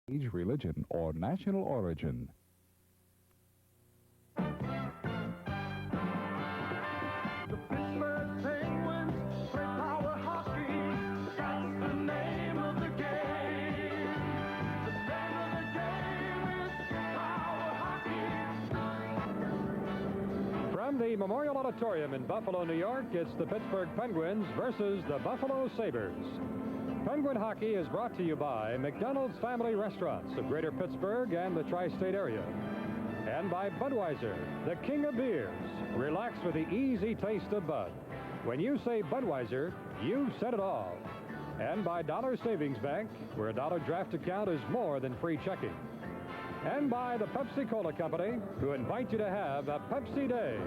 age, religion, or national origin. The Pittsburgh Penguins play power hockey. That's the name of the game. The name of the game is power hockey. From the Memorial Auditorium in Buffalo, New York, it's the Pittsburgh Penguins versus the Buffalo Sabres. Penguin hockey is brought to you by McDonald's Family Restaurants of Greater Pittsburgh and the tri-state area. And by Budweiser, the king of beers. Relax with the easy taste of Bud. When you say Budweiser, you said it all. And by Dollar Savings Bank, where a dollar draft account is more than free checking. And by the Pepsi-Cola Company, who invite you to have a Pepsi Day.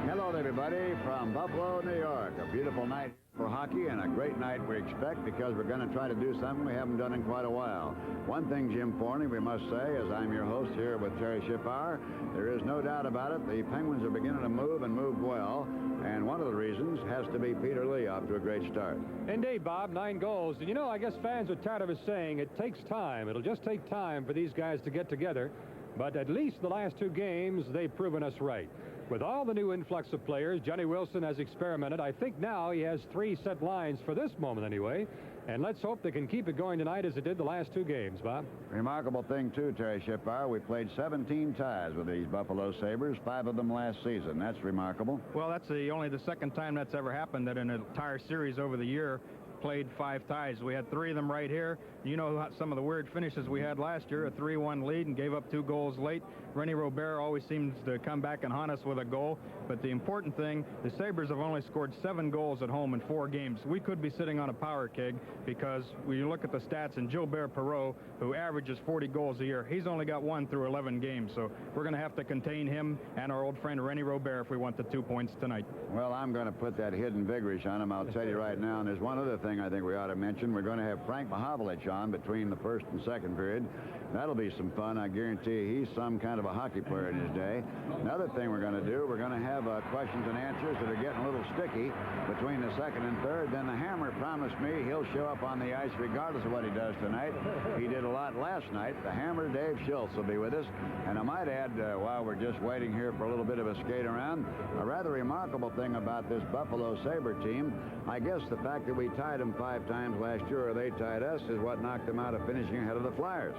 Hello, everybody, from Buffalo, New York. A beautiful night for hockey and a great night we expect because we're going to try to do something we haven't done in quite a while. One thing, Jim Forney, we must say, as I'm your host here with Terry Shippauer, there is no doubt about it. The Penguins are beginning to move and move well, and one of the reasons has to be Peter Lee off to a great start. Indeed, Bob, 9 goals. And, you know, I guess fans are tired of us saying it takes time. It'll just take time for these guys to get together. But at least the last 2 games, they've proven us right. With all the new influx of players, Johnny Wilson has experimented. I think now he has 3 set lines for this moment anyway. And let's hope they can keep it going tonight as it did the last 2 games, Bob. Remarkable thing, too, Terry Shippauer. We played 17 ties with these Buffalo Sabres, 5 of them last season. That's remarkable. Well, that's only the second time that's ever happened, that in an entire series over the year played 5 ties. We had 3 of them right here. You know some of the weird finishes we had last year, a 3-1 lead and gave up 2 goals late. Rennie Robert always seems to come back and haunt us with a goal. But the important thing, the Sabres have only scored 7 goals at home in 4 games. We could be sitting on a power keg because when you look at the stats, and Gilbert Perreault, who averages 40 goals a year, he's only got 1 through 11 games. So we're going to have to contain him and our old friend Rennie Robert if we want the 2 points tonight. Well, I'm going to put that hidden vigorish on him, I'll tell you right now. And there's one other thing I think we ought to mention. We're going to have Frank Mahovlich on between the first and second period. That'll be some fun. I guarantee you he's some kind of a hockey player in his day. Another thing we're going to do, we're going to have questions and answers that are getting a little sticky between the second and third. Then the Hammer promised me he'll show up on the ice regardless of what he does tonight. He did a lot last night. The Hammer, Dave Schultz, will be with us. And I might add, while we're just waiting here for a little bit of a skate around, a rather remarkable thing about this Buffalo Sabre team, I guess the fact that we tied them 5 times last year, or they tied us, is what knocked them out of finishing ahead of the Flyers.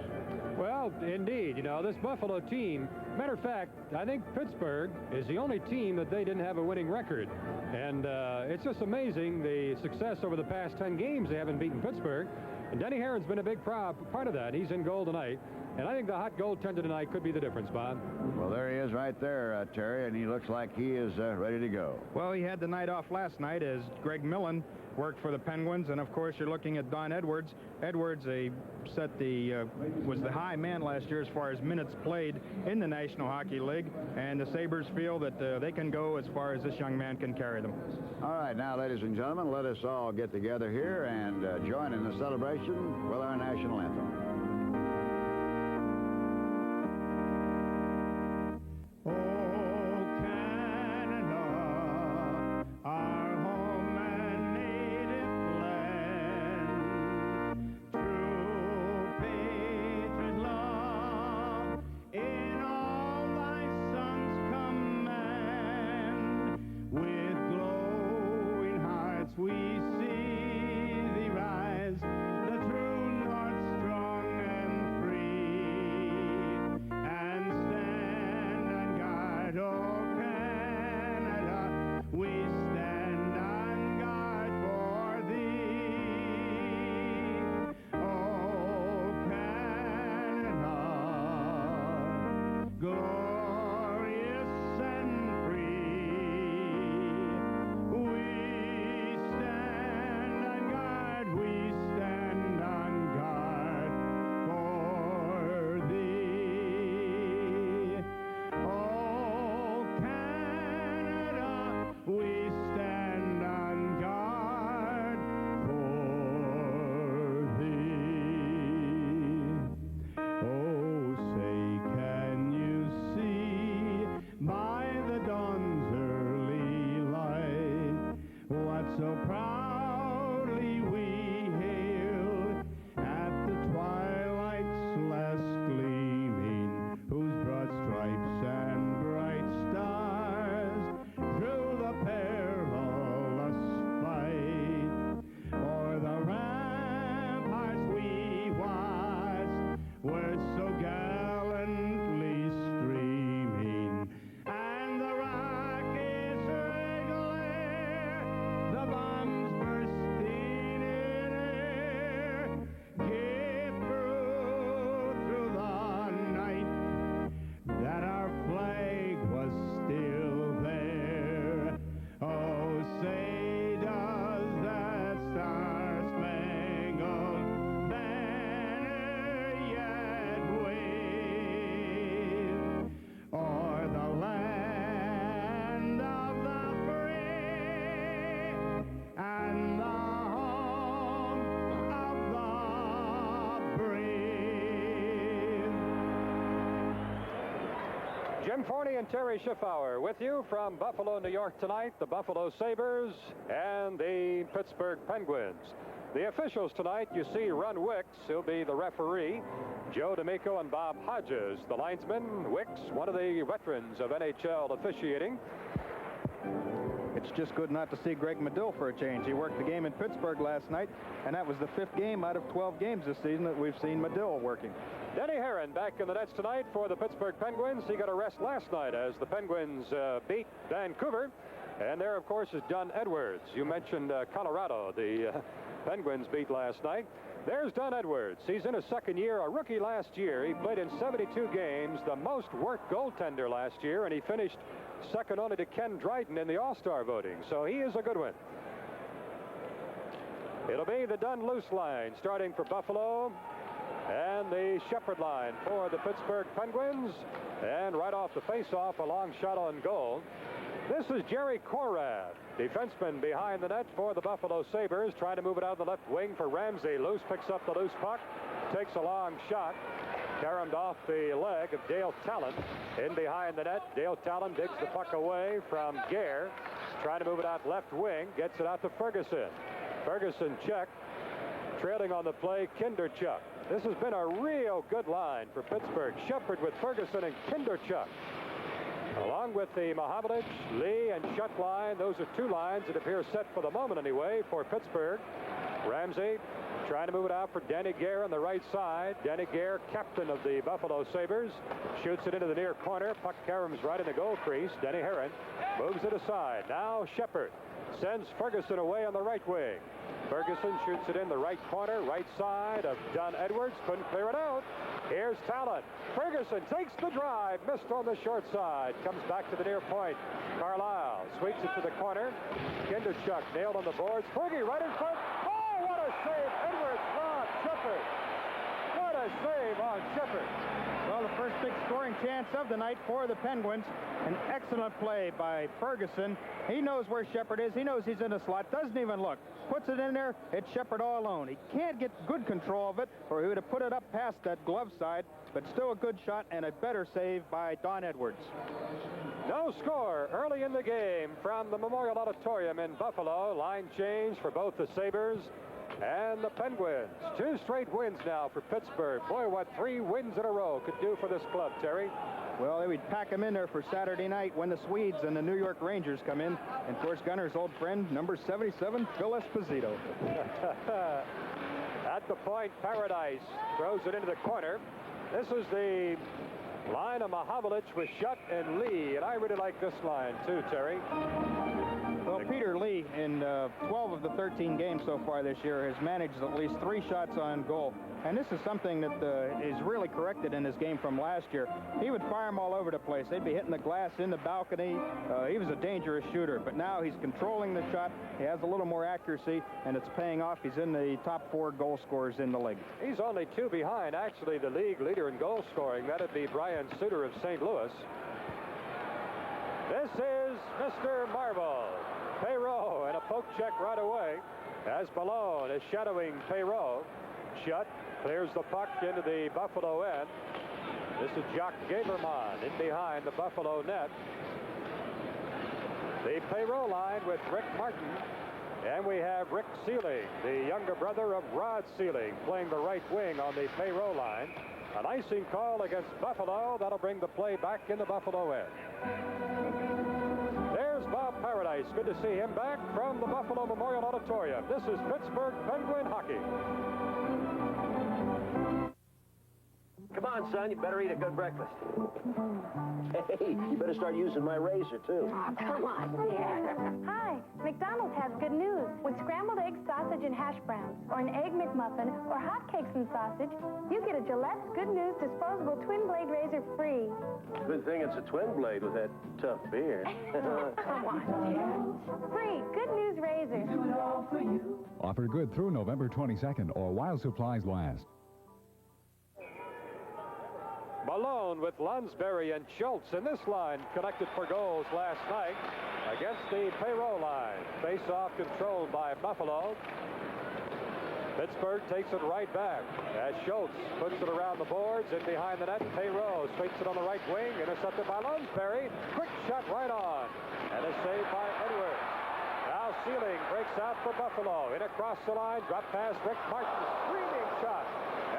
Well, indeed, you know, this Buffalo team, matter of fact, I think Pittsburgh is the only team that they didn't have a winning record. And it's just amazing the success over the past 10 games they haven't beaten Pittsburgh. And Denny Herron's been a big part of that. He's in goal tonight. And I think the hot goaltender tonight could be the difference, Bob. Well, there he is right there, Terry, and he looks like he is ready to go. Well, he had the night off last night as Greg Millen worked for the Penguins, and of course you're looking at Don Edwards. Edwards was the high man last year as far as minutes played in the National Hockey League, and the Sabres feel that they can go as far as this young man can carry them. All right, now, ladies and gentlemen, let us all get together here and join in the celebration with our national anthem. We see thee rise, the true north strong and free, and stand on guard, oh Canada, we stand on guard for thee, oh Canada, glorious and free, we stand on guard for thee. Oh, Canada, we stand on guard for thee. Oh, say, can you see Jim Forney and Terry Schiffauer with you from Buffalo, New York tonight. The Buffalo Sabres and the Pittsburgh Penguins. The officials tonight, you see Ron Wicks, he'll be the referee. Joe D'Amico and Bob Hodges, the linesman. Wicks, one of the veterans of NHL officiating. It's just good not to see Greg Medill for a change. He worked the game in Pittsburgh last night, and that was the 5th game out of 12 games this season that we've seen Medill working. Denny Herron back in the nets tonight for the Pittsburgh Penguins. He got a rest last night as the Penguins beat Vancouver. And there, of course, is Don Edwards. You mentioned Colorado. The Penguins beat last night. There's Don Edwards. He's in his 2nd year, a rookie last year. He played in 72 games, the most worked goaltender last year, and he finished second only to Ken Dryden in the All-Star voting. So he is a good one. It'll be the Dunn loose line starting for Buffalo, and the Shepherd line for the Pittsburgh Penguins. And right off the face-off, a long shot on goal. This is Jerry Korad, defenseman behind the net for the Buffalo Sabres, trying to move it out the left wing for Ramsey. Loose picks up the loose puck, takes a long shot, caromed off the leg of Dale Talon. In behind the net, Dale Talon digs the puck away from Gare, trying to move it out left wing, gets it out to Ferguson. Ferguson check, trailing on the play, Kinderchuk. This has been a real good line for Pittsburgh. Shepherd with Ferguson and Kinderchuk. Along with the Mahavlich, Lee, and Shutt line, those are 2 lines that appear set for the moment anyway for Pittsburgh. Ramsey trying to move it out for Danny Gare on the right side. Danny Gare, captain of the Buffalo Sabres, shoots it into the near corner. Puck caroms right in the goal crease. Denny Herron moves it aside. Now Shepherd sends Ferguson away on the right wing. Ferguson shoots it in the right corner, right side of Don Edwards. Couldn't clear it out. Here's Talon. Ferguson takes the drive, missed on the short side. Comes back to the near point. Carlisle sweeps it to the corner. Kinderchuk nailed on the boards. Fergie right in front. Oh, what a save. Edwards on Shepherd. What a save on Shepherd. Well, the first big scoring chance of the night for the Penguins. An excellent play by Ferguson. He knows where Shepherd is. He knows he's in the slot. Doesn't even look. Puts it in there. It's Shepherd all alone. He can't get good control of it, or he would have put it up past that glove side. But still a good shot and a better save by Don Edwards. No score early in the game from the Memorial Auditorium in Buffalo. Line change for both the Sabres and the Penguins. 2 straight wins now for Pittsburgh. Boy, what 3 wins in a row could do for this club, Terry. Well, they would pack him in there for Saturday night when the Swedes and the New York Rangers come in. And, of course, Gunner's old friend, number 77, Phil Esposito. At the point, Paradise throws it into the corner. This is the line of Mahavlich with Shutt and Lee. And I really like this line, too, Terry. Well, Peter Lee, in 12 of the 13 games so far this year, has managed at least 3 shots on goal. And this is something that is really corrected in his game from last year. He would fire them all over the place. They'd be hitting the glass in the balcony. He was a dangerous shooter, but now he's controlling the shot. He has a little more accuracy, and it's paying off. He's in the top 4 goal scorers in the league. He's only 2 behind, actually, the league leader in goal scoring. That'd be Brian Suter of St. Louis. This is Mr. Marvel. Perreault, and a poke check right away as Malone is shadowing Perreault. Shutt clears the puck into the Buffalo end. This is Jacques Gaberman in behind the Buffalo net. The Perreault line with Rick Martin, and we have Rick Seelig, the younger brother of Rod Seelig, playing the right wing on the Perreault line. An icing call against Buffalo. That'll bring the play back in the Buffalo end. Bob Paradise. Good to see him back from the Buffalo Memorial Auditorium. This is Pittsburgh Penguin hockey. Come on, son, you better eat a good breakfast. Hey, you better start using my razor, too. Oh, come on, dear. Hi, McDonald's has good news. With scrambled egg, sausage, and hash browns, or an egg McMuffin, or hotcakes and sausage, you get a Gillette's Good News disposable twin blade razor free. Good thing it's a twin blade with that tough beard. Come on, dear. Free Good News razor. Do it all for you. Offer good through November 22nd or while supplies last. Malone with Lunsberry and Schultz in this line connected for goals last night against the Perreault line. Face-off controlled by Buffalo. Pittsburgh takes it right back as Schultz puts it around the boards and behind the net. Payroll sweeps it on the right wing, intercepted by Lunsberry. Quick shot right on, and a save by Edwards. Now Sealing breaks out for Buffalo. In across the line, drop pass, Rick Martin, screaming shot,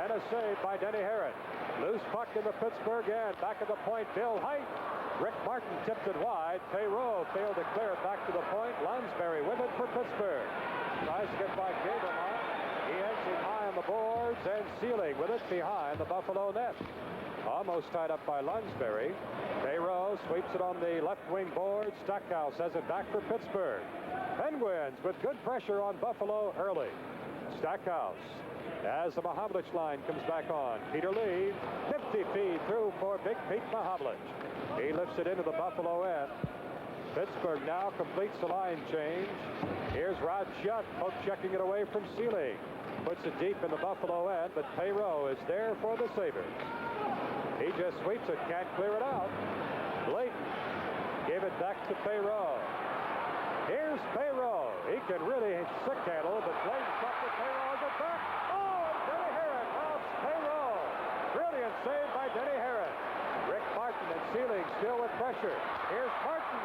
and a save by Denny Herron. Loose puck in the Pittsburgh end. Back at the point, Bill Height. Rick Martin tipped it wide. Payroll failed to clear it back to the point. Lunsberry with it for Pittsburgh. Tries to get by Gaberman. He has it high on the boards, and Sealing with it behind the Buffalo net. Almost tied up by Lunsberry. Payroll sweeps it on the left wing board. Stackhouse has it back for Pittsburgh. Penguins with good pressure on Buffalo early. Stackhouse, as the Mahavlich line comes back on. Peter Lee, 50 feet through for Big Pete Mahavlich. He lifts it into the Buffalo end. Pittsburgh now completes the line change. Here's Rod Shutt, poke checking it away from Sealing. Puts it deep in the Buffalo end, but Payroll is there for the Sabres. He just sweeps it, can't clear it out. Blayton gave it back to Payroll. Here's Payroll. He can really sick handle, but Blayton stopped it. Payroll is it back. Oh, and Denny Herron robs Payroll. Brilliant save by Denny Herron. Rick Martin and Sealing still with pressure. Here's Martin,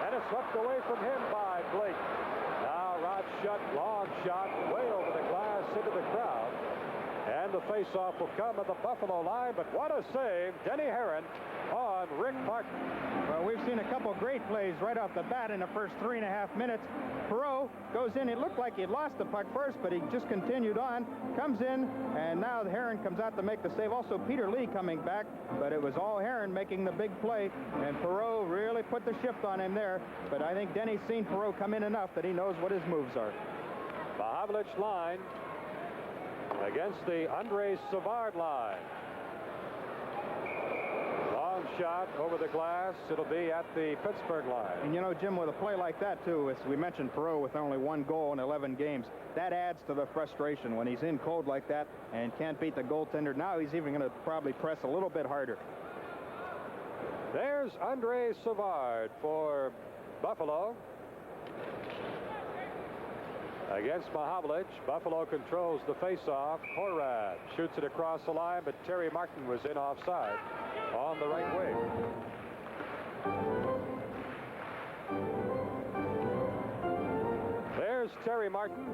and it's swept away from him by Blake. Now Rod Shutt, long shot, way over the glass into the crowd. And the face-off will come at the Buffalo line, but what a save, Denny Herron on Rick Martin. Well, we've seen a couple great plays right off the bat in the first 3.5 minutes. Perreault goes in. It looked like he'd lost the puck first, but he just continued on, comes in, and now Herron comes out to make the save. Also, Peter Lee coming back, but it was all Herron making the big play, and Perreault really put the shift on him there. But I think Denny's seen Perreault come in enough that he knows what his moves are. Mahavlich line against the Andrei Savard line. Long shot over the glass. It'll be at the Pittsburgh line. And you know, Jim, with a play like that, too, as we mentioned Perreault with only 1 goal in 11 games, that adds to the frustration when he's in cold like that and can't beat the goaltender. Now he's even going to probably press a little bit harder. There's Andrei Savard for Buffalo. Against Mahavlich, Buffalo controls the faceoff. Horad shoots it across the line, but Terry Martin was in offside on the right wing. There's Terry Martin,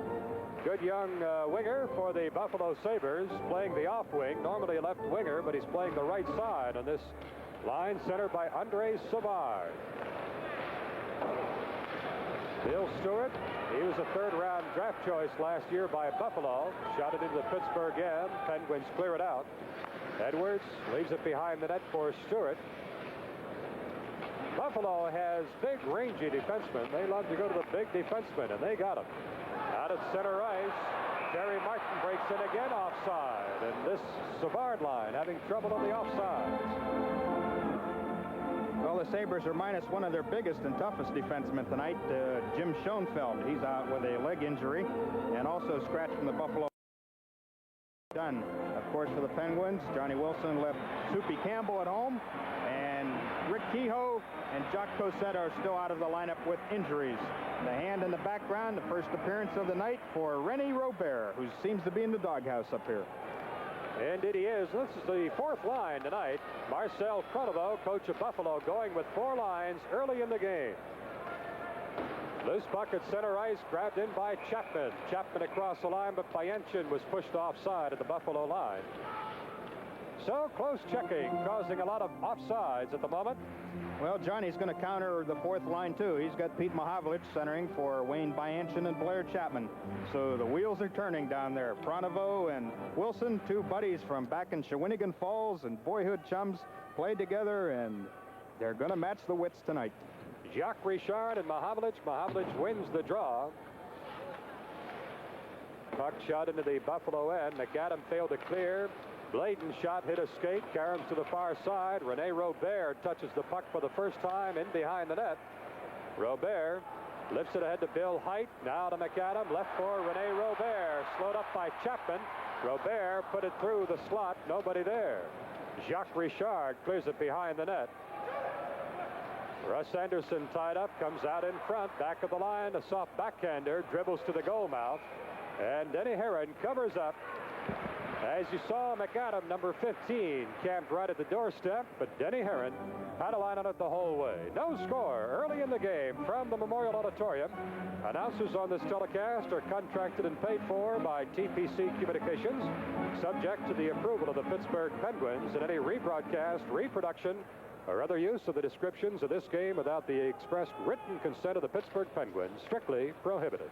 good young winger for the Buffalo Sabres, playing the off wing, normally a left winger, but he's playing the right side on this line, centered by Andrei Savard. Bill Stewart, he was a third-round draft choice last year by Buffalo. Shot it into the Pittsburgh end. Penguins clear it out. Edwards leaves it behind the net for Stewart. Buffalo has big, rangy defensemen. They love to go to the big defensemen, and they got him. Out at center ice, Terry Martin breaks in again offside. And this Savard line having trouble on the offsides. Well, the Sabres are minus one of their biggest and toughest defensemen tonight, Jim Schoenfeld. He's out with a leg injury and also scratched from the Buffalo. Done, of course, for the Penguins. Johnny Wilson left Soupy Campbell at home, and Rick Kehoe and Jacques Cossette are still out of the lineup with injuries. The hand in the background, the first appearance of the night for Rennie Robert, who seems to be in the doghouse up here. Indeed he is. This is the 4th line tonight. Marcel Pronovo, coach of Buffalo, going with 4 lines early in the game. Loose puck at center ice, grabbed in by Chapman. Chapman across the line, but Pyanchin was pushed offside at the Buffalo line. So close checking, causing a lot of offsides at the moment. Well, Johnny's going to counter the 4th line, too. He's got Pete Mahavlich centering for Wayne Pyanchin and Blair Chapman. So the wheels are turning down there. Pronovo and Wilson, 2 buddies from back in Shawinigan Falls and boyhood chums, played together, and they're going to match the wits tonight. Jacques Richard and Mahavlich. Mahavlich wins the draw. Puck shot into the Buffalo end. McAdam failed to clear. Bladen shot hit a skate. Caroms to the far side. Rene Robert touches the puck for the first time in behind the net. Robert lifts it ahead to Bill Height. Now to McAdam. Left for Rene Robert. Slowed up by Chapman. Robert put it through the slot. Nobody there. Jacques Richard clears it behind the net. Russ Anderson tied up. Comes out in front. Back of the line. A soft backhander. Dribbles to the goal mouth. And Denny Herron covers up. As you saw, McAdam, number 15, camped right at the doorstep, but Denny Herron had a line on it the whole way. No score early in the game from the Memorial Auditorium. Announcers on this telecast are contracted and paid for by TPC Communications, subject to the approval of the Pittsburgh Penguins, and any rebroadcast, reproduction, or other use of the descriptions of this game without the expressed written consent of the Pittsburgh Penguins strictly prohibited.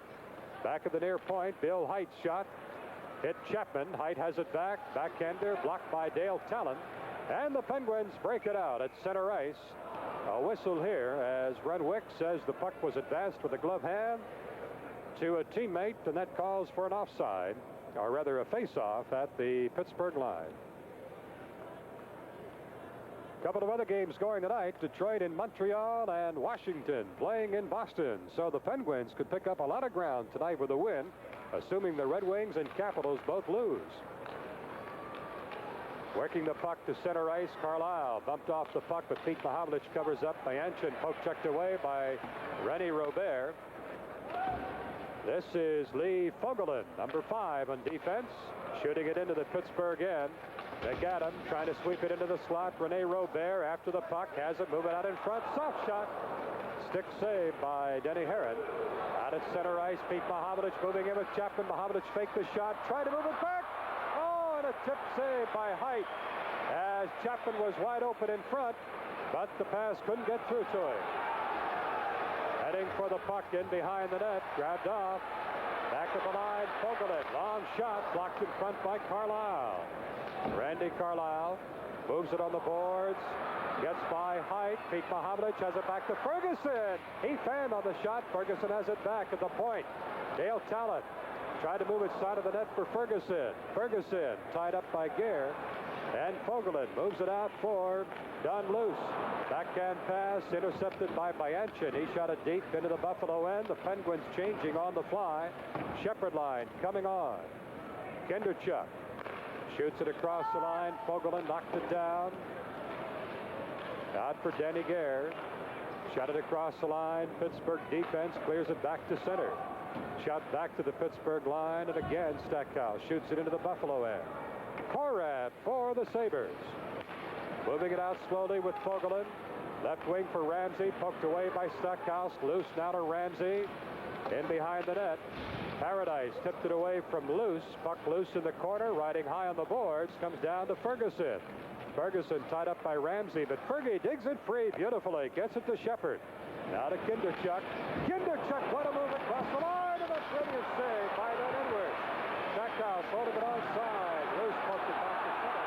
Back at the near point, Bill Height's shot hit Chapman. Height has it back. Backhander blocked by Dale Talon. And the Penguins break it out at center ice. A whistle here as Renwick says the puck was advanced with a glove hand to a teammate, and that calls for an offside, or rather a face-off at the Pittsburgh line. A couple of other games going tonight. Detroit in Montreal and Washington playing in Boston. So the Penguins could pick up a lot of ground tonight with a win, assuming the Red Wings and Capitals both lose. Working the puck to center ice, Carlisle bumped off the puck, but Pete Mahovlich covers up. Bayanchin poke checked away by Rennie Robert. This is Lee Fogelin, number 5 on defense, shooting it into the Pittsburgh end. McAdam trying to sweep it into the slot. Rene Robert after the puck, has it, moving out in front. Soft shot. Stick save by Denny Herron. Out at center ice, Pete Mahovlich moving in with Chapman. Mahovlich faked the shot, tried to move it back. Oh, and a tip save by Height as Chapman was wide open in front, but the pass couldn't get through to him. Heading for the puck in behind the net, grabbed off. Back at the line, Fogelin. Long shot, blocked in front by Carlisle. Randy Carlisle moves it on the boards, gets by Height. Pete Mahovlich has it back to Ferguson. He fanned on the shot. Ferguson has it back at the point. Dale Talon tried to move it side of the net for Ferguson. Ferguson tied up by Gare. And Fogelin moves it out for Don Luce. Backhand pass intercepted by Bayanchin. He shot it deep into the Buffalo end. The Penguins changing on the fly. Shepherd line coming on. Kinderchuk shoots it across the line. Fogelin knocked it down. Out for Danny Gare. Shot it across the line. Pittsburgh defense clears it back to center. Shot back to the Pittsburgh line, and again Stackhouse shoots it into the Buffalo end. Conrad for the Sabres. Moving it out slowly with Fogelin. Left wing for Ramsey, poked away by Stackhouse. Loose now to Ramsey. In behind the net. Paradise tipped it away from Loose. Puck loose in the corner, riding high on the boards. Comes down to Ferguson. Ferguson tied up by Ramsey, but Fergie digs it free beautifully. Gets it to Shepherd. Now to Kinderchuk. Kinderchuk, what a move across the line, and a brilliant save by Don Edwards. Stackhouse holding it onside. Loose poked it back to center.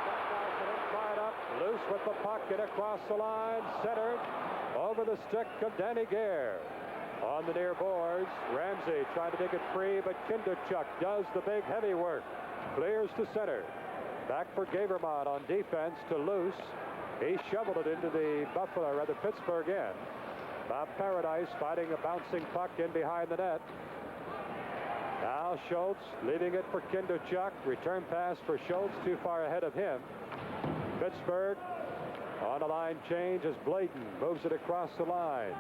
Stackhouse and it tied up. Loose with the puck and across the line. Centered over the stick of Danny Gare. On the near boards, Ramsey trying to dig it free, but Kinderchuk does the big heavy work. Clears to center. Back for Gavermont on defense to Loose. He shoveled it into the Buffalo, or the Pittsburgh end. Bob Paradise fighting a bouncing puck in behind the net. Now Schultz leaving it for Kinderchuk. Return pass for Schultz, too far ahead of him. Pittsburgh on a line change as Bladen moves it across the line.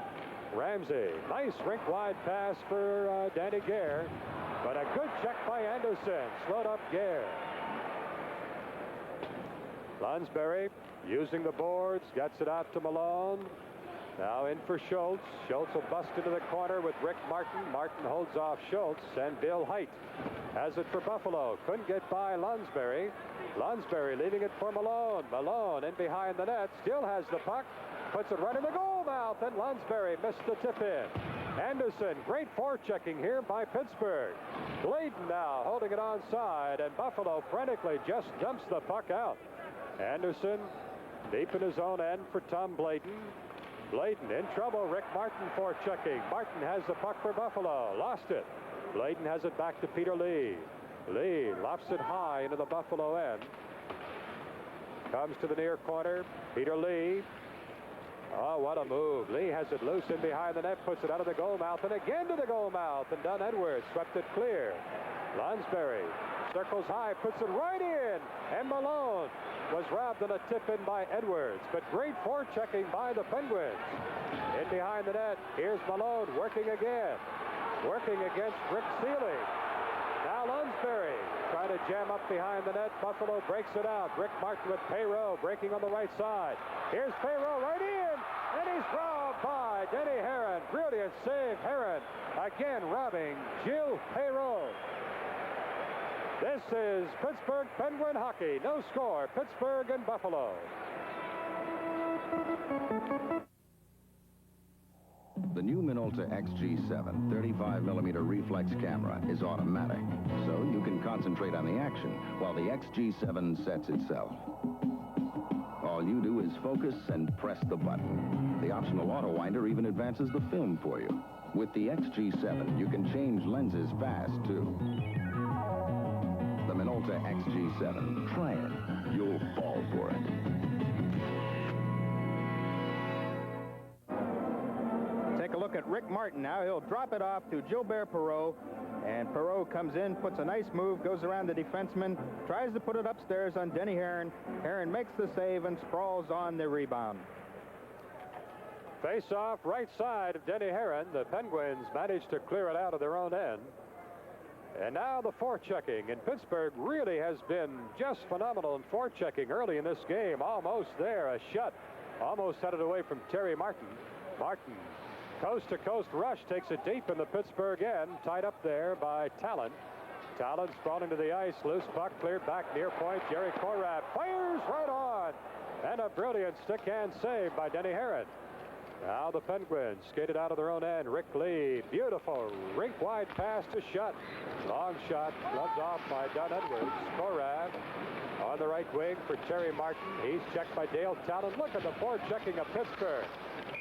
Ramsey, nice rink-wide pass for Danny Gare, but a good check by Anderson. Slowed up Gare. Lonsberry using the boards, gets it out to Malone. Now in for Schultz. Schultz will bust into the corner with Rick Martin. Martin holds off Schultz, and Bill Height has it for Buffalo. Couldn't get by Lonsberry. Lonsberry leaving it for Malone. Malone in behind the net, still has the puck. Puts it right in the goal mouth, and Lonsberry missed the tip in. Anderson, great forechecking here by Pittsburgh. Bladen now holding it onside, and Buffalo frantically just dumps the puck out. Anderson deep in his own end for Tom Bladen. Bladen in trouble. Rick Martin forechecking. Martin has the puck for Buffalo. Lost it. Bladen has it back to Peter Lee. Lee lofts it high into the Buffalo end. Comes to the near corner. Peter Lee. Oh, what a move. Lee has it loose in behind the net, puts it out of the goal mouth, and again to the goal mouth, and Don Edwards swept it clear. Lonsberry circles high, puts it right in, and Malone was robbed on a tip-in by Edwards, but great forechecking by the Penguins. In behind the net, here's Malone working again. Working against Rick Seeley. to jam up behind the net. Buffalo breaks it out. Rick Martin with Perreault breaking on the right side. Here's Perreault right in, and he's robbed by Denny Herron. Brilliant save, Herron. Again robbing Gilles Perreault. This is Pittsburgh Penguin hockey. No score, Pittsburgh and Buffalo. The new Minolta XG7 35mm reflex camera is automatic, so you can concentrate on the action while the XG7 sets itself. All you do is focus and press the button. The optional auto winder even advances the film for you. With the XG7, you can change lenses fast, too. The Minolta XG7. Try it. You'll fall for it. Take a look at Rick Martin now. He'll drop it off to Gilbert Perreault. And Perreault comes in, puts a nice move, goes around the defenseman, tries to put it upstairs on Denny Herron. Herron makes the save and sprawls on the rebound. Face-off right side of Denny Herron. The Penguins managed to clear it out of their own end. And now the forechecking. And Pittsburgh really has been just phenomenal in forechecking early in this game. Almost there, a shot. Almost had it away from Terry Martin. Martin, coast-to-coast rush, takes it deep in the Pittsburgh end. Tied up there by Talon. Talon sprawling to the ice. Loose puck cleared back near point. Jerry Korab fires right on. And a brilliant stick-hand save by Denny Herron. Now the Penguins skated out of their own end. Rick Lee, beautiful rink-wide pass to Shutt. Long shot, gloves off by Don Edwards. Korab on the right wing for Terry Martin. He's checked by Dale Talon. Look at the forechecking of Pittsburgh.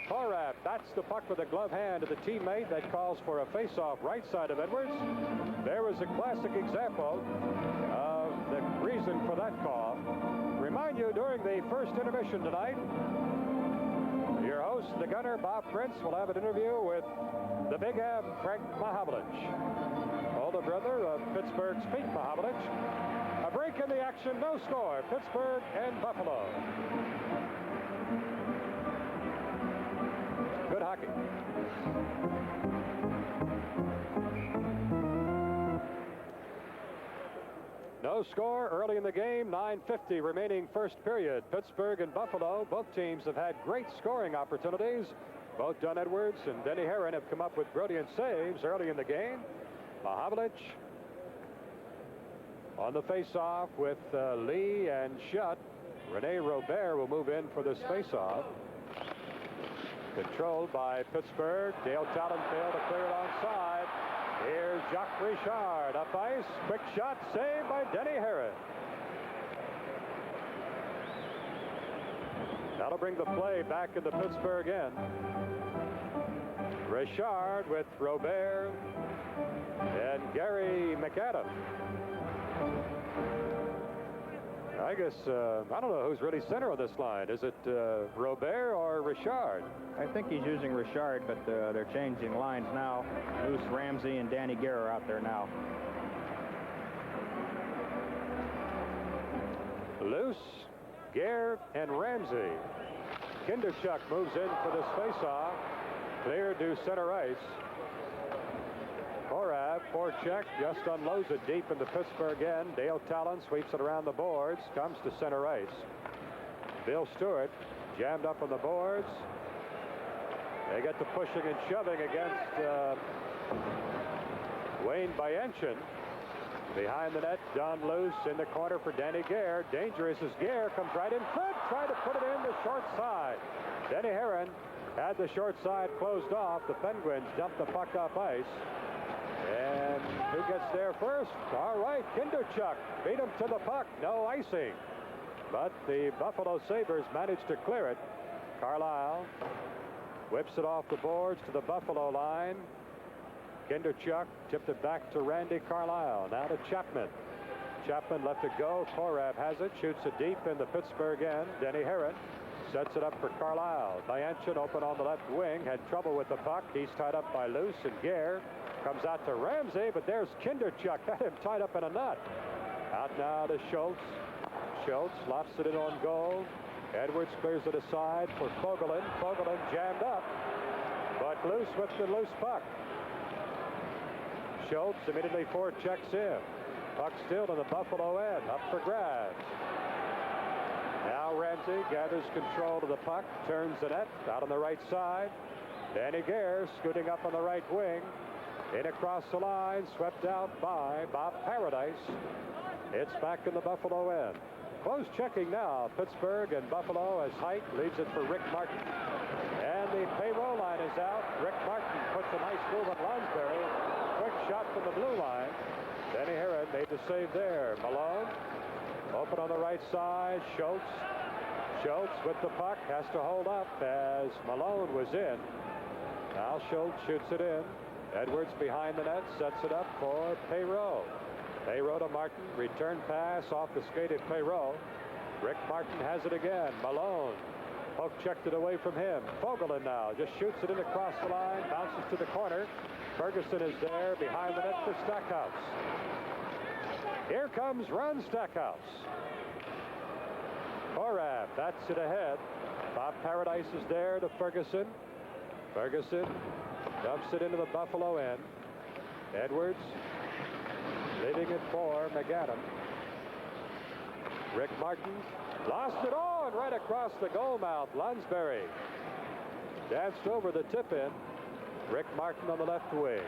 Korab bats the puck with a glove hand to the teammate. That calls for a face-off right side of Edwards. There was a classic example of the reason for that call. Remind you, during the first intermission tonight, your host, the gunner, Bob Prince, will have an interview with the Big Ab, Frank Mahavlich, older brother of Pittsburgh's Pete Mahavlich. A break in the action, no score, Pittsburgh and Buffalo. Good hockey. No score early in the game, 9:50 remaining first period. Pittsburgh and Buffalo, both teams have had great scoring opportunities. Both Don Edwards and Denny Herron have come up with brilliant saves early in the game. Mahavlich on the face-off with Lee and Shutt. Rene Robert will move in for this face-off. Controlled by Pittsburgh. Dale Talon failed to clear it onside. Here's Jacques Richard up ice. Quick shot saved by Denny Herron. That'll bring the play back into Pittsburgh end. Richard with Robert and Gary McAdam. I guess, I don't know who's really center on this line. Is it Robert or Richard? I think he's using Richard, but they're changing lines now. Luce Ramsey and Danny Gare are out there now. Luce, Gare, and Ramsey. Kinderchuk moves in for this faceoff. Clear to center ice. Korab, forecheck, just unloads it deep into Pittsburgh end. Dale Talon sweeps it around the boards, comes to center ice. Bill Stewart jammed up on the boards. They get to pushing and shoving against Wayne Bayanchin. Behind the net, Don Luce in the corner for Danny Gare. Dangerous as Gare comes right in front, tried to put it in the short side. Denny Herron had the short side closed off. The Penguins dumped the puck off ice. And who gets there first? All right, Kinderchuk beat him to the puck. No icing. But the Buffalo Sabres managed to clear it. Carlisle whips it off the boards to the Buffalo line. Kinderchuk tipped it back to Randy Carlisle. Now to Chapman. Chapman left it go. Korab has it. Shoots it deep in the Pittsburgh end. Denny Herron sets it up for Carlisle. Bayanchin open on the left wing. Had trouble with the puck. He's tied up by Luce and Gare. Comes out to Ramsey, but there's Kinderchuk. Had him tied up in a knot. Out now to Schultz. Schultz lofts it in on goal. Edwards clears it aside for Fogelin. Fogelin jammed up, but Luce with the loose puck. Schultz immediately forechecks him. Puck still to the Buffalo end, up for grabs. Now Ramsey gathers control of the puck, turns the net, out on the right side. Danny Gare scooting up on the right wing. In across the line, swept out by Bob Paradise. It's back in the Buffalo end. Close checking now, Pittsburgh and Buffalo as Height leaves it for Rick Martin. And the payroll line is out. Rick Martin puts a nice move on Lonsberry. Quick shot from the blue line. Denny Herron made the save there. Malone open on the right side. Schultz with the puck has to hold up as Malone was in. Now Schultz shoots it in. Edwards behind the net sets it up for Payroll. Payroll to Martin. Return pass off the skate of Payroll. Rick Martin has it again. Malone. Poke checked it away from him. Fogelin now just shoots it in across the line. Bounces to the corner. Ferguson is there behind the net for Stackhouse. Here comes Ron Stackhouse. Korab bats it ahead. Bob Paradise is there to Ferguson. Ferguson dumps it into the Buffalo end. Edwards leaving it for McAdam. Rick Martin lost it on right across the goal mouth. Lonsberry danced over the tip in. Rick Martin on the left wing.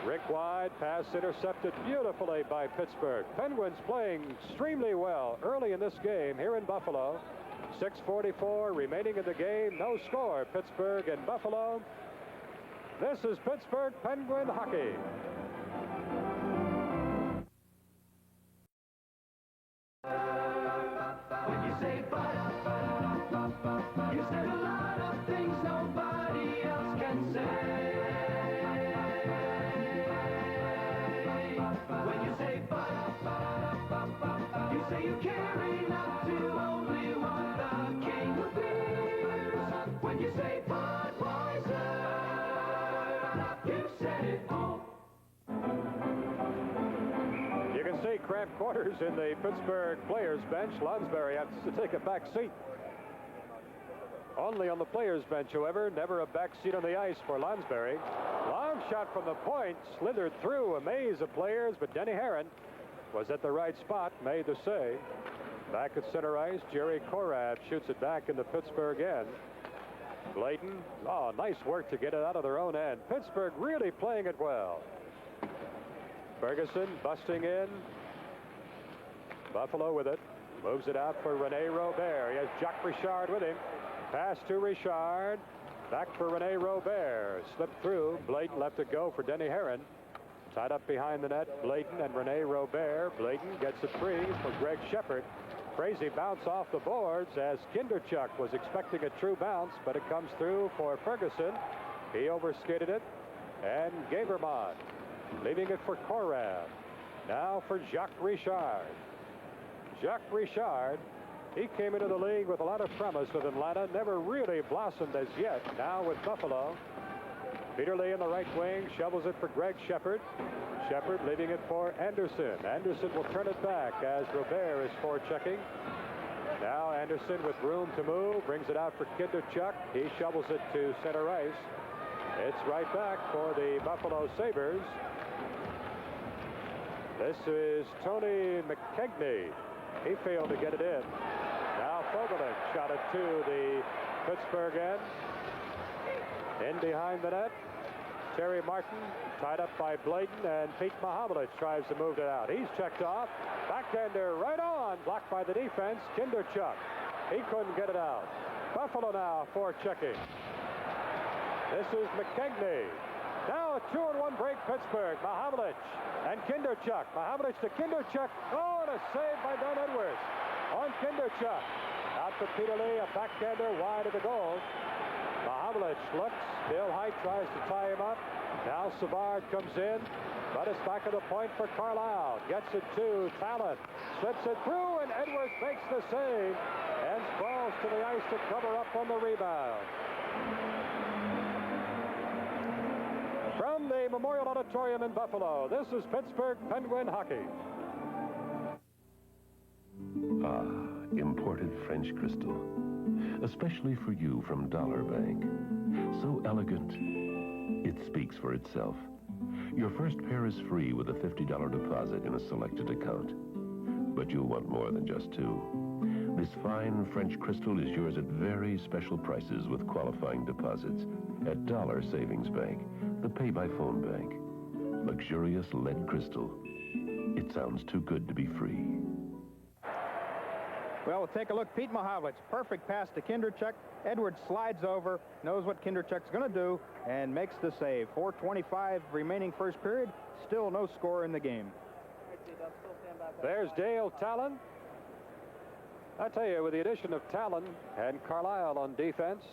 Rick wide, pass intercepted beautifully by Pittsburgh. Penguins playing extremely well early in this game here in Buffalo. 6:44 remaining in the game. No score, Pittsburgh and Buffalo. This is Pittsburgh Penguin hockey. When you say but, you said a lot of things nobody else can say. When you say but, you say you care enough to only want the king of beers. When you say Budweiser, you said it all. You can see cramped quarters in the Pittsburgh players bench. Lonsberry has to take a back seat. Only on the players bench, however, never a back seat on the ice for Lonsberry. Long shot from the point, slithered through a maze of players, but Denny Herron was at the right spot, made the save. Back at center ice, Jerry Korab shoots it back in the Pittsburgh end. Glayton, nice work to get it out of their own end. Pittsburgh really playing it well. Ferguson busting in. Buffalo with it. Moves it out for Rene Robert. He has Jacques Richard with him. Pass to Richard. Back for Rene Robert. Slipped through. Blayton left it go for Denny Herron. Tied up behind the net, Blayton and Rene Robert. Blayton gets it free for Greg Shepard. Crazy bounce off the boards as Kinderchuk was expecting a true bounce, but it comes through for Ferguson. He overskated it. And Gabermont leaving it for Korab. Now for Jacques Richard. Jacques Richard, he came into the league with a lot of promise with Atlanta, never really blossomed as yet. Now with Buffalo. Peter Lee in the right wing, shovels it for Greg Shepard. Shepard leaving it for Anderson. Anderson will turn it back as Robert is forechecking. Now Anderson with room to move, brings it out for Kinderchuk. He shovels it to center ice. It's right back for the Buffalo Sabres. This is Tony McKegney. He failed to get it in. Now Fogelin shot it to the Pittsburgh end. In behind the net, Terry Martin tied up by Blayton, and Pete Mahovlich tries to move it out. He's checked off. Backhander right on, blocked by the defense. Kinderchuk. He couldn't get it out. Buffalo now forechecking. This is McKegney. Now a 2-on-1 break, Pittsburgh. Mahovlich and Kinderchuk. Mahovlich to Kinderchuk. Oh, and a save by Don Edwards on Kinderchuk. Out to Peter Lee, a backhander wide of the goal. Mahovlich looks. Bill Height tries to tie him up. Now Savard comes in. But it's back at the point for Carlisle. Gets it to Talent. Slips it through, and Edwards makes the save and sprawls to the ice to cover up on the rebound. From the Memorial Auditorium in Buffalo, this is Pittsburgh Penguin hockey. Imported French crystal. Especially for you from Dollar Bank. So elegant, it speaks for itself. Your first pair is free with a $50 deposit in a selected account. But you'll want more than just two. This fine French crystal is yours at very special prices with qualifying deposits at Dollar Savings Bank, the pay-by-phone bank. Luxurious lead crystal. It sounds too good to be free. Well, we'll take a look. Pete Mahovlich, perfect pass to Kinderchuk. Edwards slides over, knows what Kinderchuk's going to do, and makes the save. 4:25 remaining first period. Still no score in the game. There's Dale Talon. I tell you, with the addition of Talon and Carlisle on defense,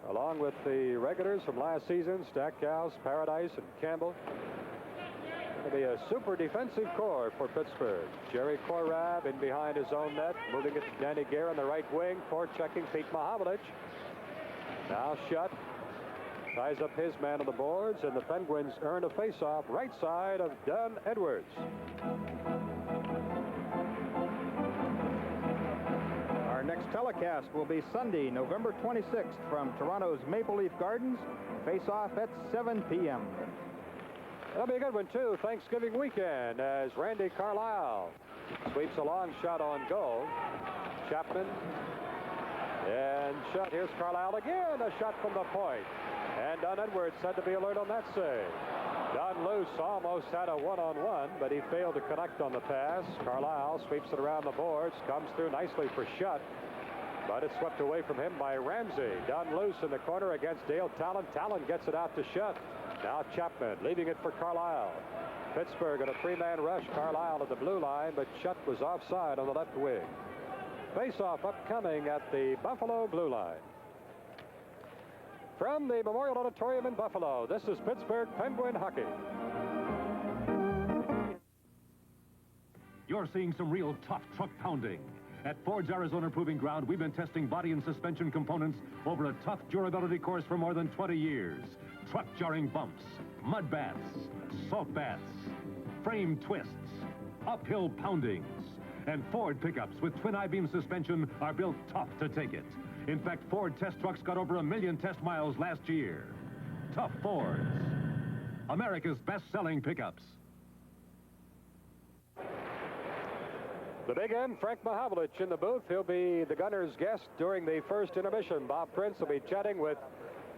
along with the regulars from last season, Stackhouse, Paradise, and Campbell, it'll be a super defensive core for Pittsburgh. Jerry Korab in behind his own net, moving it to Danny Gare on the right wing, forechecking Pete Mahovlich. Now Shutt ties up his man on the boards, and the Penguins earn a faceoff right side of Dunn Edwards. Our next telecast will be Sunday, November 26th from Toronto's Maple Leaf Gardens. Face-off at 7 p.m. That'll be a good one, too, Thanksgiving weekend, as Randy Carlisle sweeps a long shot on goal. Chapman and Shutt. Here's Carlisle again, a shot from the point. And Dunn Edwards said to be alert on that save. Dunn loose, almost had a one-on-one, but he failed to connect on the pass. Carlisle sweeps it around the boards, comes through nicely for Shutt, but it's swept away from him by Ramsey. Dunn loose in the corner against Dale Talon. Talon gets it out to Shutt. Now Chapman leaving it for Carlisle. Pittsburgh at a three-man rush. Carlisle at the blue line, but Shutt was offside on the left wing. Face-off upcoming at the Buffalo blue line. From the Memorial Auditorium in Buffalo, this is Pittsburgh Penguin hockey. You're seeing some real tough truck pounding. At Ford's Arizona Proving Ground, we've been testing body and suspension components over a tough durability course for more than 20 years. Truck jarring bumps, mud bats, salt bats, frame twists, uphill poundings. And Ford pickups with twin I-beam suspension are built tough to take it. In fact, Ford test trucks got over 1 million test miles last year. Tough Fords. America's best-selling pickups. The big M, Frank Mahovlich, in the booth. He'll be the Gunners' guest during the first intermission. Bob Prince will be chatting with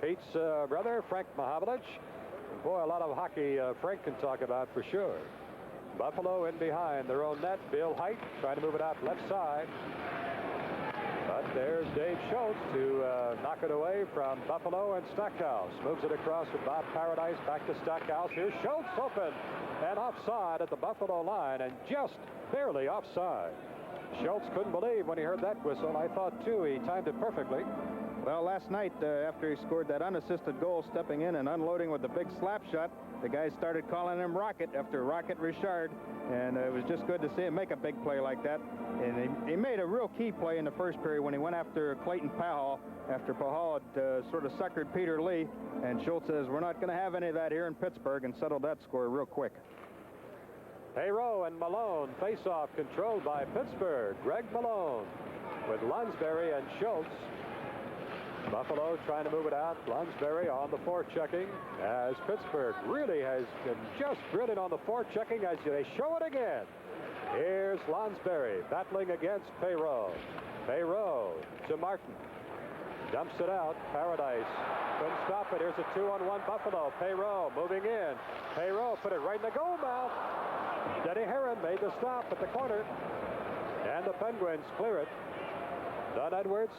Pete's brother, Frank Mahovlich. Boy, a lot of hockey Frank can talk about for sure. Buffalo in behind their own net. Bill Height trying to move it out left side. But there's Dave Schultz to knock it away from Buffalo, and Stackhouse moves it across with Bob Paradise back to Stackhouse. Here's Schultz open and offside at the Buffalo line, and just barely offside. Schultz couldn't believe when he heard that whistle. I thought, too, he timed it perfectly. Well, last night, after he scored that unassisted goal, stepping in and unloading with the big slap shot, the guys started calling him Rocket after Rocket Richard, and it was just good to see him make a big play like that. And he made a real key play in the first period when he went after Clayton Pahal, after Pahal had sort of suckered Peter Lee, and Schultz says, we're not going to have any of that here in Pittsburgh, and settled that score real quick. Hayrow and Malone face-off controlled by Pittsburgh. Greg Malone with Lunsberry and Schultz. Buffalo trying to move it out. Lunsberry on the forechecking, as Pittsburgh really has been just brilliant on the forechecking, as they show it again. Here's Lunsberry battling against Payroll. Payroll to Martin. Dumps it out. Paradise couldn't stop it. Here's a 2-on-1 Buffalo. Payroll moving in. Payroll put it right in the goal mouth. Denny Herron made the stop at the corner. And the Penguins clear it. Dunn Edwards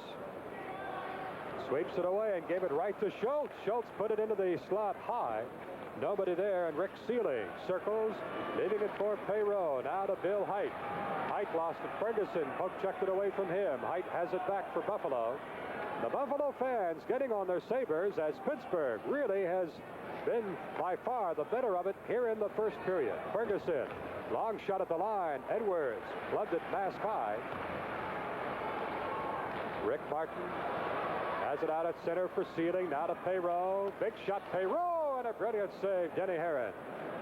sweeps it away and gave it right to Schultz. Schultz put it into the slot high. Nobody there, and Rick Sealing circles, leaving it for Payroll. Now to Bill Height. Height lost it. Ferguson poke-checked it away from him. Height has it back for Buffalo. The Buffalo fans getting on their Sabres, as Pittsburgh really has been by far the better of it here in the first period. Ferguson, long shot at the line. Edwards plugged it mask high. Rick Martin has it out at center for Sealing. Now to Payroll. Big shot, Payroll, and a brilliant save, Denny Herron.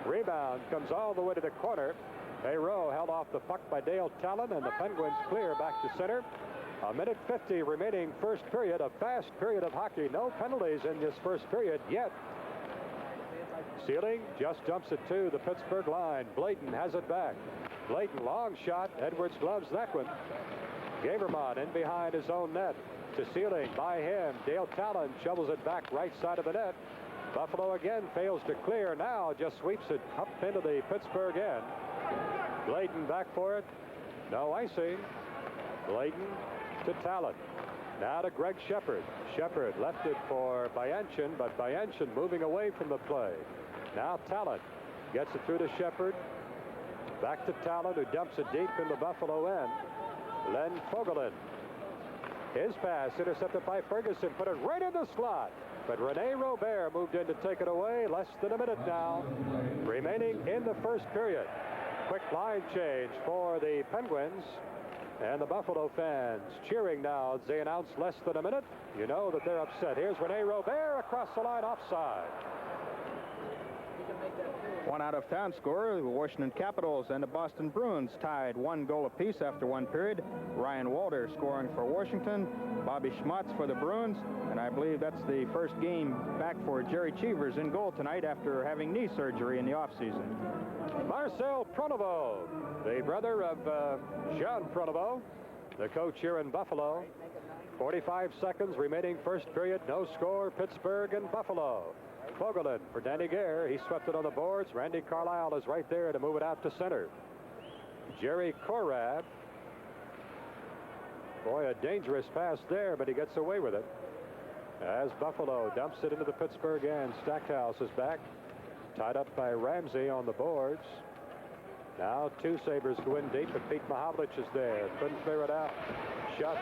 Rebound comes all the way to the corner. Payroll held off the puck by Dale Talon, and the Penguins clear back to center. 1:50 remaining first period, a fast period of hockey. No penalties in this first period yet. Sealing just dumps it to the Pittsburgh line. Bladen has it back. Bladen, long shot. Edwards gloves that one. Gavermont in behind his own net. To Sealing by him. Dale Talon shovels it back right side of the net. Buffalo again fails to clear. Now just sweeps it up into the Pittsburgh end. Bladen back for it. No icing. Bladen to Talon. Now to Greg Shepard. Shepard left it for Bayanchin, but Bayanchin moving away from the play. Now Talon gets it through to Shepard. Back to Talon, who dumps it deep in the Buffalo end. Len Fogelin. His pass intercepted by Ferguson. Put it right in the slot. But Rene Robert moved in to take it away. Less than a minute now remaining in the first period. Quick line change for the Penguins. And the Buffalo fans cheering now as they announce less than a minute. You know that they're upset. Here's Rene Robert across the line offside. One out-of-town scorer, the Washington Capitals and the Boston Bruins tied 1 goal apiece after 1 period. Ryan Walter scoring for Washington, Bobby Schmutz for the Bruins, and I believe that's the first game back for Jerry Cheevers in goal tonight after having knee surgery in the offseason. Marcel Pronovo, the brother of Jean Pronovo, the coach here in Buffalo. 45 seconds remaining first period. No score, Pittsburgh and Buffalo. Fogelin for Danny Gare. He swept it on the boards. Randy Carlyle is right there to move it out to center. Jerry Korab. Boy, a dangerous pass there, but he gets away with it. As Buffalo dumps it into the Pittsburgh end. Stackhouse is back. Tied up by Ramsey on the boards. Now 2 Sabres go in deep, but Pete Mahovlich is there. Couldn't clear it out. Shutt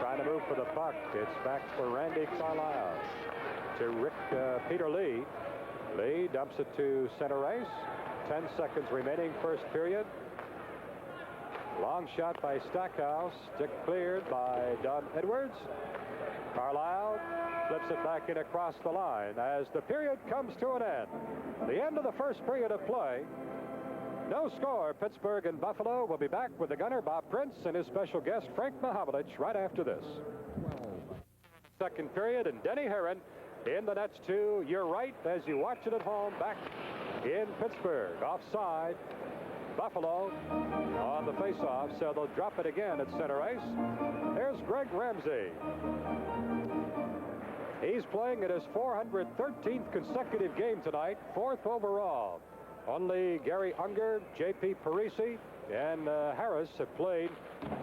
trying to move for the puck. It's back for Randy Carlyle. To Peter Lee. Lee dumps it to center ice. 10 seconds remaining first period. Long shot by Stackhouse. Stick cleared by Don Edwards. Carlyle flips it back in across the line as the period comes to an end. The end of the first period of play. No score. Pittsburgh and Buffalo will be back with the gunner Bob Prince and his special guest Frank Mahovlich right after this. Second period, and Denny Herron in the nets to your right as you watch it at home back in Pittsburgh. Offside. Buffalo on the faceoff, so they'll drop it again at center ice. There's Greg Ramsey. He's playing in his 413th consecutive game tonight, 4th overall. Only Gary Unger, J.P. Parisi, and Harris have played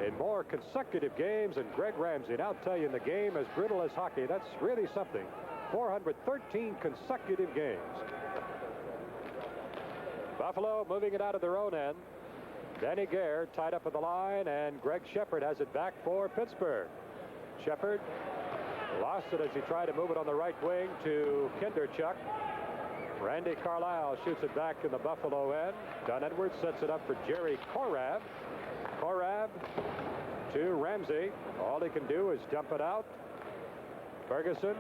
in more consecutive games than Greg Ramsey. And I'll tell you, in the game as brutal as hockey, that's really something. 413 consecutive games. Buffalo moving it out of their own end. Danny Gare tied up at the line, and Greg Shepard has it back for Pittsburgh. Shepard lost it as he tried to move it on the right wing to Kinderchuk. Randy Carlyle shoots it back in the Buffalo end. Don Edwards sets it up for Jerry Korab. Korab to Ramsey. All he can do is dump it out. Ferguson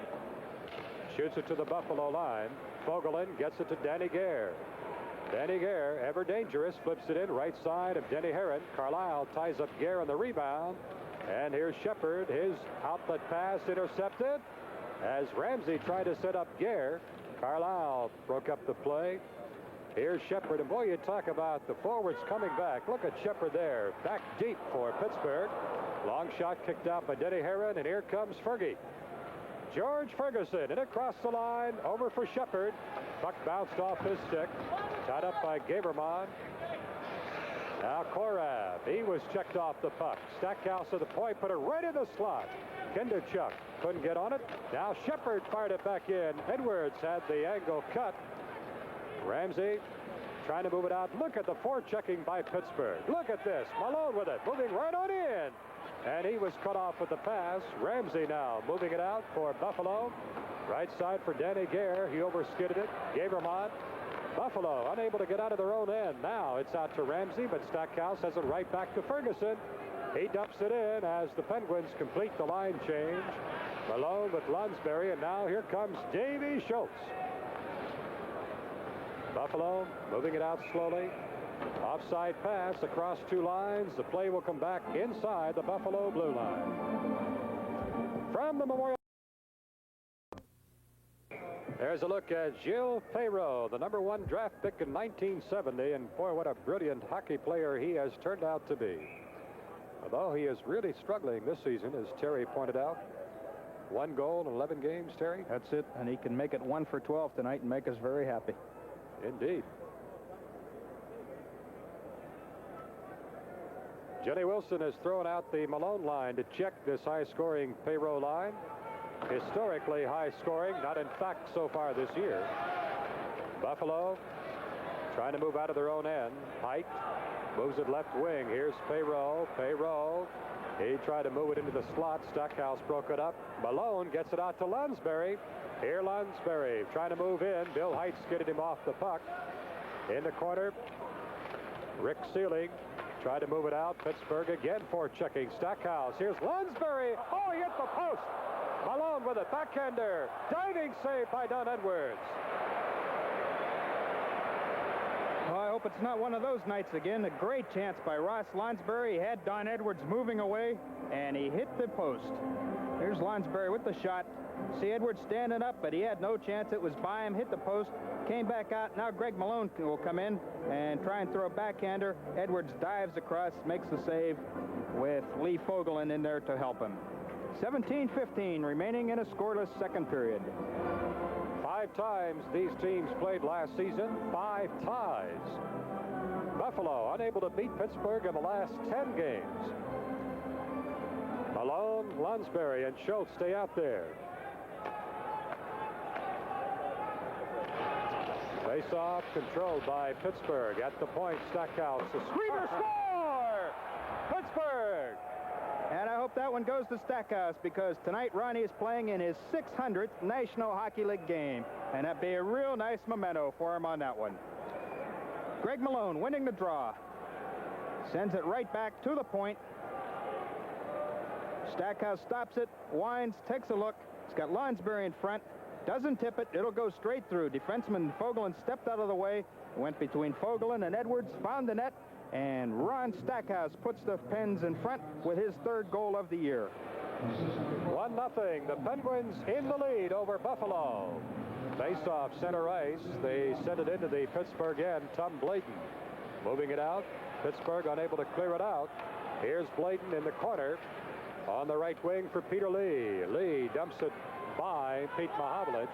shoots it to the Buffalo line. Fogelin gets it to Danny Gare. Danny Gare, ever dangerous, flips it in right side of Denny Herron. Carlyle ties up Gare on the rebound. And here's Shepard. His outlet pass intercepted as Ramsey tried to set up Gare. Carlyle broke up the play. Here's Shepard. And boy, you talk about the forwards coming back. Look at Shepard there. Back deep for Pittsburgh. Long shot kicked out by Denny Herron. And here comes Fergie. George Ferguson in across the line. Over for Shepard. Puck bounced off his stick. Tied up by Gavermont. Now Korab. He was checked off the puck. Stackhouse at the point. Put it right in the slot. Kinderchuk couldn't get on it. Now Shepard fired it back in. Edwards had the angle cut. Ramsey trying to move it out. Look at the forechecking by Pittsburgh. Look at this. Malone with it. Moving right on in. And he was cut off with the pass. Ramsey now moving it out for Buffalo. Right side for Danny Gare. He overskidded it. Gavermont. Buffalo unable to get out of their own end. Now it's out to Ramsey, but Stackhouse has it right back to Ferguson. He dumps it in as the Penguins complete the line change. Malone with Lunsberry, and now here comes Davy Schultz. Buffalo moving it out slowly. Offside pass across 2 lines. The play will come back inside the Buffalo blue line. From the Memorial. There's a look at Gilles Perreault, the #1 draft pick in 1970, and boy, what a brilliant hockey player he has turned out to be. Although he is really struggling this season, as Terry pointed out. 1 goal in 11 games, Terry? That's it, and he can make it 1 for 12 tonight and make us very happy. Indeed. Jenny Wilson has thrown out the Malone line to check this high-scoring Perreault line. Historically high-scoring, not in fact so far this year. Buffalo trying to move out of their own end. Height moves it left wing. Here's Perreault. Perreault. He tried to move it into the slot. Stackhouse broke it up. Malone gets it out to Lunsberry. Here Lunsberry trying to move in. Bill Height skidded him off the puck. In the corner, Rick Seelig tried to move it out. Pittsburgh again for checking. Stackhouse. Here's Lunsberry. Oh, he hit the post. Malone with a backhander. Diving save by Don Edwards. Well, I hope it's not one of those nights again. A great chance by Ross Lunsberry. He had Don Edwards moving away, and he hit the post. Here's Lunsberry with the shot. See Edwards standing up, but he had no chance. It was by him, hit the post, came back out. Now Greg Malone will come in and try and throw a backhander. Edwards dives across, makes the save with Lee Fogelin in there to help him. 17-15 remaining in a scoreless second period. 5 times these teams played last season. 5 ties. Buffalo unable to beat Pittsburgh in the last 10 games. Malone, Lunsberry, and Schultz stay out there. Face-off controlled by Pittsburgh. At the point, Stackhouse. The screamer score! Pittsburgh! And I hope that one goes to Stackhouse, because tonight Ronnie is playing in his 600th National Hockey League game. And that'd be a real nice memento for him on that one. Greg Malone winning the draw. Sends it right back to the point. Stackhouse stops it, winds, takes a look. He's got Lunsberry in front. Doesn't tip it. It'll go straight through. Defenseman Fogelin stepped out of the way. Went between Fogelin and Edwards, found the net. And Ron Stackhouse puts the Pens in front with his 3rd goal of the year. 1-0. The Penguins in the lead over Buffalo. Face-off center ice. They send it into the Pittsburgh end. Tom Blayton moving it out. Pittsburgh unable to clear it out. Here's Blayton in the corner on the right wing for Peter Lee. Lee dumps it by Pete Mahavlich.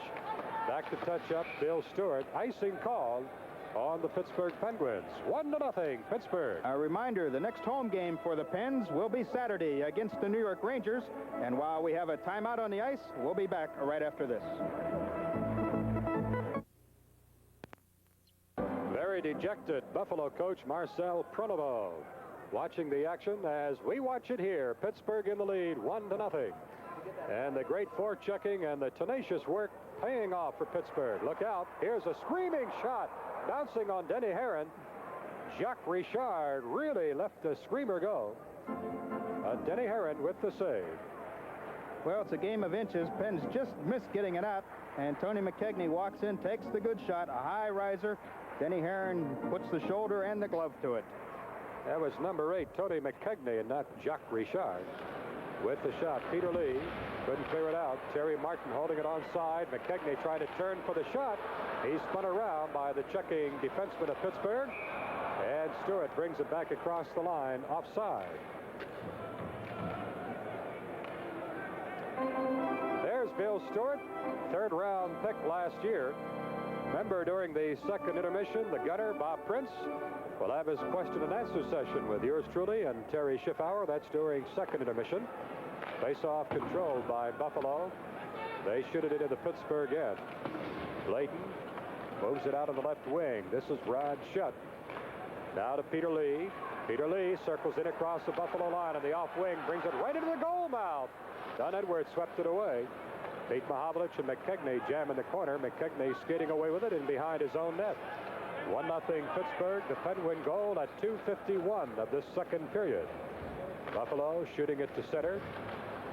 Back to touch up Bill Stewart. Icing called on the Pittsburgh Penguins. 1-0 Pittsburgh. A reminder, the next home game for the Pens will be Saturday against the New York Rangers. And while we have a timeout on the ice, we'll be back right after this. Very dejected Buffalo coach Marcel Pronovo watching the action as we watch it here. Pittsburgh in the lead, 1-0. And the great forechecking and the tenacious work paying off for Pittsburgh. Look out. Here's a screaming shot. Bouncing on Denny Herron. Jacques Richard really let the screamer go. Denny Herron with the save. Well, it's a game of inches. Pens just missed getting it out. And Tony McKegney walks in, takes the good shot, a high riser. Denny Herron puts the shoulder and the glove to it. That was number 8, Tony McKegney, and not Jacques Richard. With the shot, Peter Lee couldn't clear it out. Terry Martin holding it onside. McKegney trying to turn for the shot. He's spun around by the checking defenseman of Pittsburgh. And Stewart brings it back across the line, offside. There's Bill Stewart, 3rd-round pick last year. Remember, during the second intermission, the gunner, Bob Prince, will have his question and answer session with yours truly and Terry Schiffauer. That's during second intermission. Face-off controlled by Buffalo. They shoot it into the Pittsburgh end. Blayton moves it out on the left wing. This is Rod Shutt. Now to Peter Lee. Peter Lee circles in across the Buffalo line on the off wing, brings it right into the goal mouth. Don Edwards swept it away. Pete Mahavlich and McKegney jam in the corner. McKegney skating away with it and behind his own net. 1-0 Pittsburgh. The Penguin goal at 2:51 of this second period. Buffalo shooting it to center.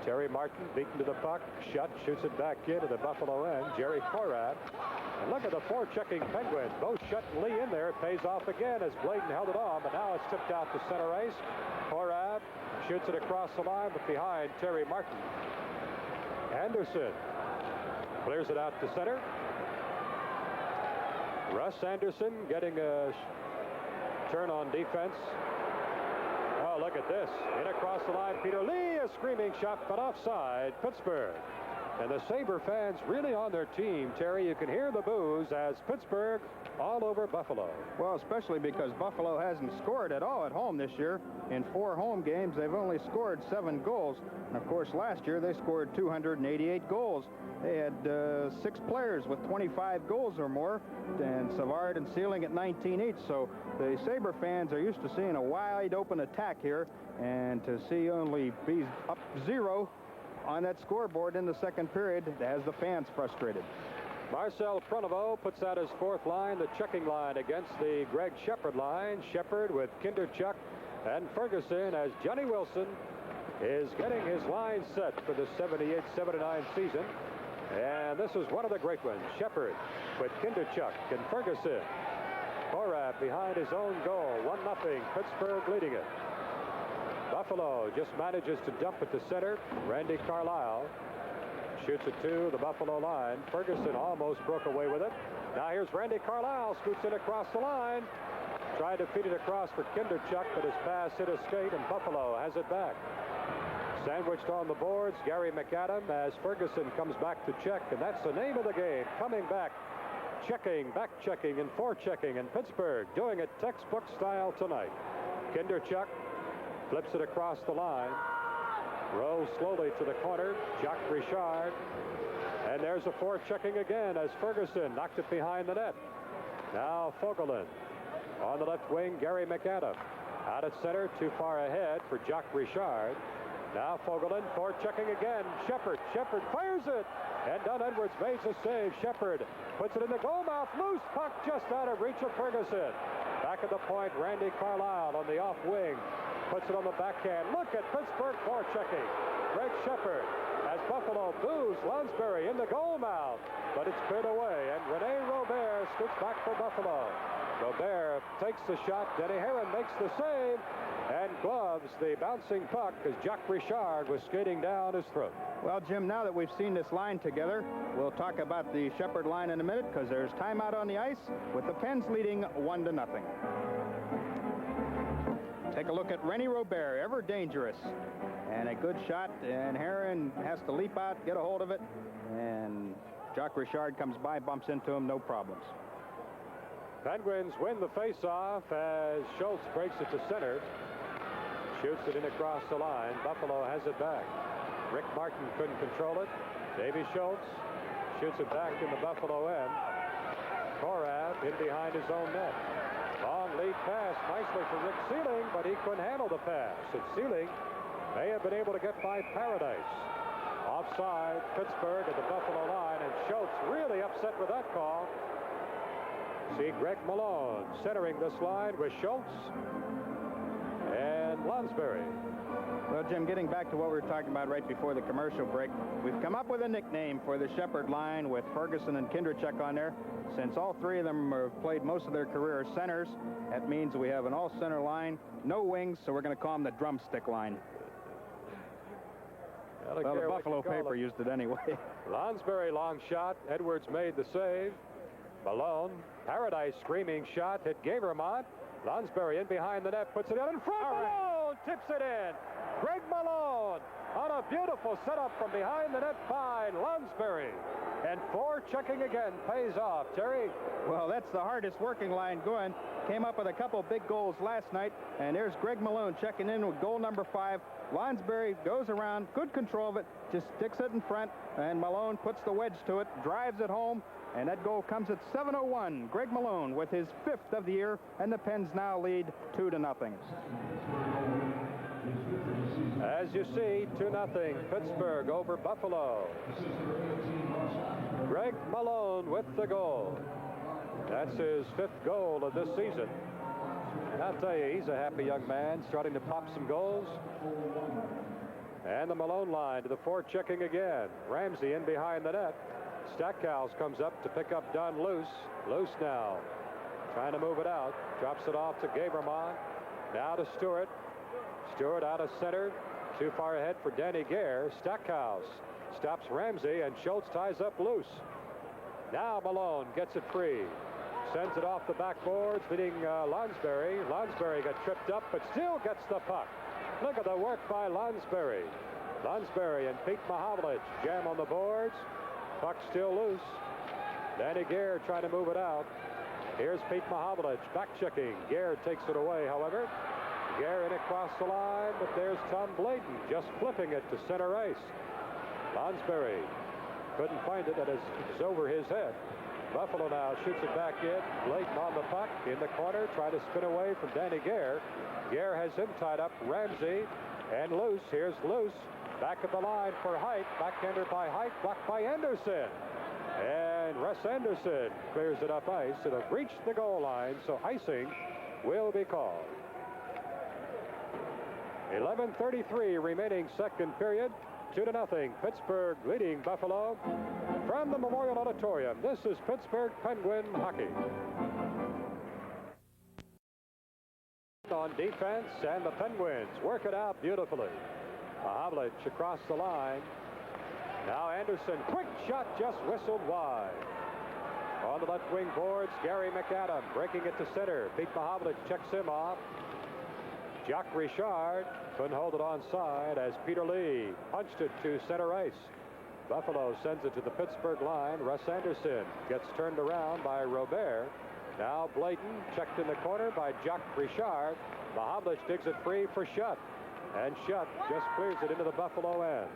Terry Martin beaten to the puck. Shutt shoots it back into the Buffalo end. Jerry Korab. And look at the forechecking Penguins. Both Shutt and Lee in there. It pays off again as Blayton held it on, but now it's tipped out to center ice. Korab shoots it across the line, but behind Terry Martin. Anderson Clears it out to center. Russ Anderson getting a turn on defense. Oh, look at this. In across the line, Peter Lee, a screaming shot, but offside, Pittsburgh. And the Sabre fans really on their team, Terry. You can hear the boos as Pittsburgh all over Buffalo. Well, especially because Buffalo hasn't scored at all at home this year. In 4 home games, they've only scored 7 goals. And, of course, last year they scored 288 goals. They had 6 players with 25 goals or more, and Savard and Sealing at 19 each. So the Sabre fans are used to seeing a wide-open attack here, and to see only be up 0 on that scoreboard in the second period has the fans frustrated. Marcel Pronovo puts out his 4th line, the checking line against the Greg Shepard line. Shepard with Kinderchuk and Ferguson as Johnny Wilson is getting his line set for the 78-79 season. And this is one of the great ones. Shepard with Kinderchuk and Ferguson. Horab behind his own goal. 1-0. Pittsburgh leading it. Buffalo just manages to dump it to center. Randy Carlyle shoots it to the Buffalo line. Ferguson almost broke away with it. Now here's Randy Carlyle. Scoots in across the line. Tried to feed it across for Kinderchuk, but his pass hit a skate, and Buffalo has it back. Sandwiched on the boards, Gary McAdam as Ferguson comes back to check, and that's the name of the game. Coming back, checking, back checking, and forechecking, and Pittsburgh doing it textbook style tonight. Kinderchuk flips it across the line, rolls slowly to the corner. Jacques Richard, and there's a forechecking again as Ferguson knocked it behind the net. Now Fogelin on the left wing. Gary McAdam out at center, too far ahead for Jacques Richard. Now Fogelin forechecking again. Shepard fires it, and Don Edwards makes a save. Shepard puts it in the goal mouth. Loose puck just out of reach of Ferguson. Back at the point, Randy Carlyle on the off wing puts it on the backhand. Look at Pittsburgh forechecking. Greg Shepard as Buffalo boos Lonsberry in the goal mouth, but it's cleared away, and Rene Robert scoots back for Buffalo. Robert takes the shot. Denny Herron makes the save and gloves the bouncing puck as Jacques Richard was skating down his throat. Well, Jim, now that we've seen this line together, we'll talk about the Shepard line in a minute, because there's timeout on the ice with the Pens leading 1-0. Take a look at Rennie Robert, ever dangerous. And a good shot, and Herron has to leap out, get a hold of it, and Jacques Richard comes by, bumps into him, no problems. Penguins win the face-off as Schultz breaks it to center. Shoots it in across the line. Buffalo has it back. Rick Martin couldn't control it. Davy Schultz shoots it back in the Buffalo end. Horab in behind his own net. Long lead pass nicely for Rick Sealing, but he couldn't handle the pass. And Sealing may have been able to get by Paradise. Offside, Pittsburgh at the Buffalo line, and Schultz really upset with that call. See Greg Malone centering this line with Schultz and Lonsberry. Well, Jim, getting back to what we were talking about right before the commercial break, we've come up with a nickname for the Shepard line with Ferguson and Kinderchuk on there. Since all 3 of them have played most of their career as centers, that means we have an all-center line, no wings, so we're going to call them the drumstick line. Well, the Buffalo paper used it anyway. Lonsberry long shot. Edwards made the save. Malone, Paradise screaming shot, hit Gavermont. Lonsberry in behind the net, puts it in front. Malone tips it in. Greg Malone on a beautiful setup from behind the net by Lonsberry. And forechecking again pays off. Terry? Well, that's the hardest working line going. Came up with a couple big goals last night, and there's Greg Malone checking in with goal number 5. Lonsberry goes around, good control of it, just sticks it in front, and Malone puts the wedge to it, drives it home, and that goal comes at 7:01. Greg Malone with his 5th of the year, and the Pens now lead 2-0. As you see, 2-0 Pittsburgh over Buffalo. Greg Malone with the goal. That's his 5th goal of this season. And I'll tell you, he's a happy young man, starting to pop some goals. And the Malone line to the forechecking again. Ramsey in behind the net. Stackhouse comes up to pick up Dunn loose. Loose now. Trying to move it out. Drops it off to Gavermont. Now to Stewart. Stewart out of center. Too far ahead for Danny Gare. Stackhouse stops Ramsey, and Schultz ties up loose. Now Malone gets it free. Sends it off the backboards, leading Lonsberry. Lonsberry got tripped up, but still gets the puck. Look at the work by Lonsberry. Lonsberry and Pete Mahavlich jam on the boards. Puck still loose. Danny Gare trying to move it out. Here's Pete Mahavlich back checking. Gare takes it away, however. Gare in across the line, but there's Tom Blayton just flipping it to center ice. Lonsberry couldn't find it, and it's over his head. Buffalo now shoots it back in. Blayton on the puck in the corner, trying to spin away from Danny Gare. Gare has him tied up. Ramsey and Luce. Here's Luce. Back at the line for Height. Backhander by Height. Blocked by Anderson. And Russ Anderson clears it up ice. It'll reach the goal line, so icing will be called. 11:33 remaining second period. 2-0. Pittsburgh leading Buffalo. From the Memorial Auditorium, this is Pittsburgh Penguin hockey. On defense, and the Penguins work it out beautifully. Mahavlich across the line. Now Anderson, quick shot, just whistled wide. On the left wing boards, Gary McAdam breaking it to center. Pete Mahavlich checks him off. Jacques Richard couldn't hold it onside as Peter Lee punched it to center ice. Buffalo sends it to the Pittsburgh line. Russ Anderson gets turned around by Robert. Now Blayton checked in the corner by Jacques Richard. Mahavlich digs it free for Shutt. And Shutt just clears it into the Buffalo end.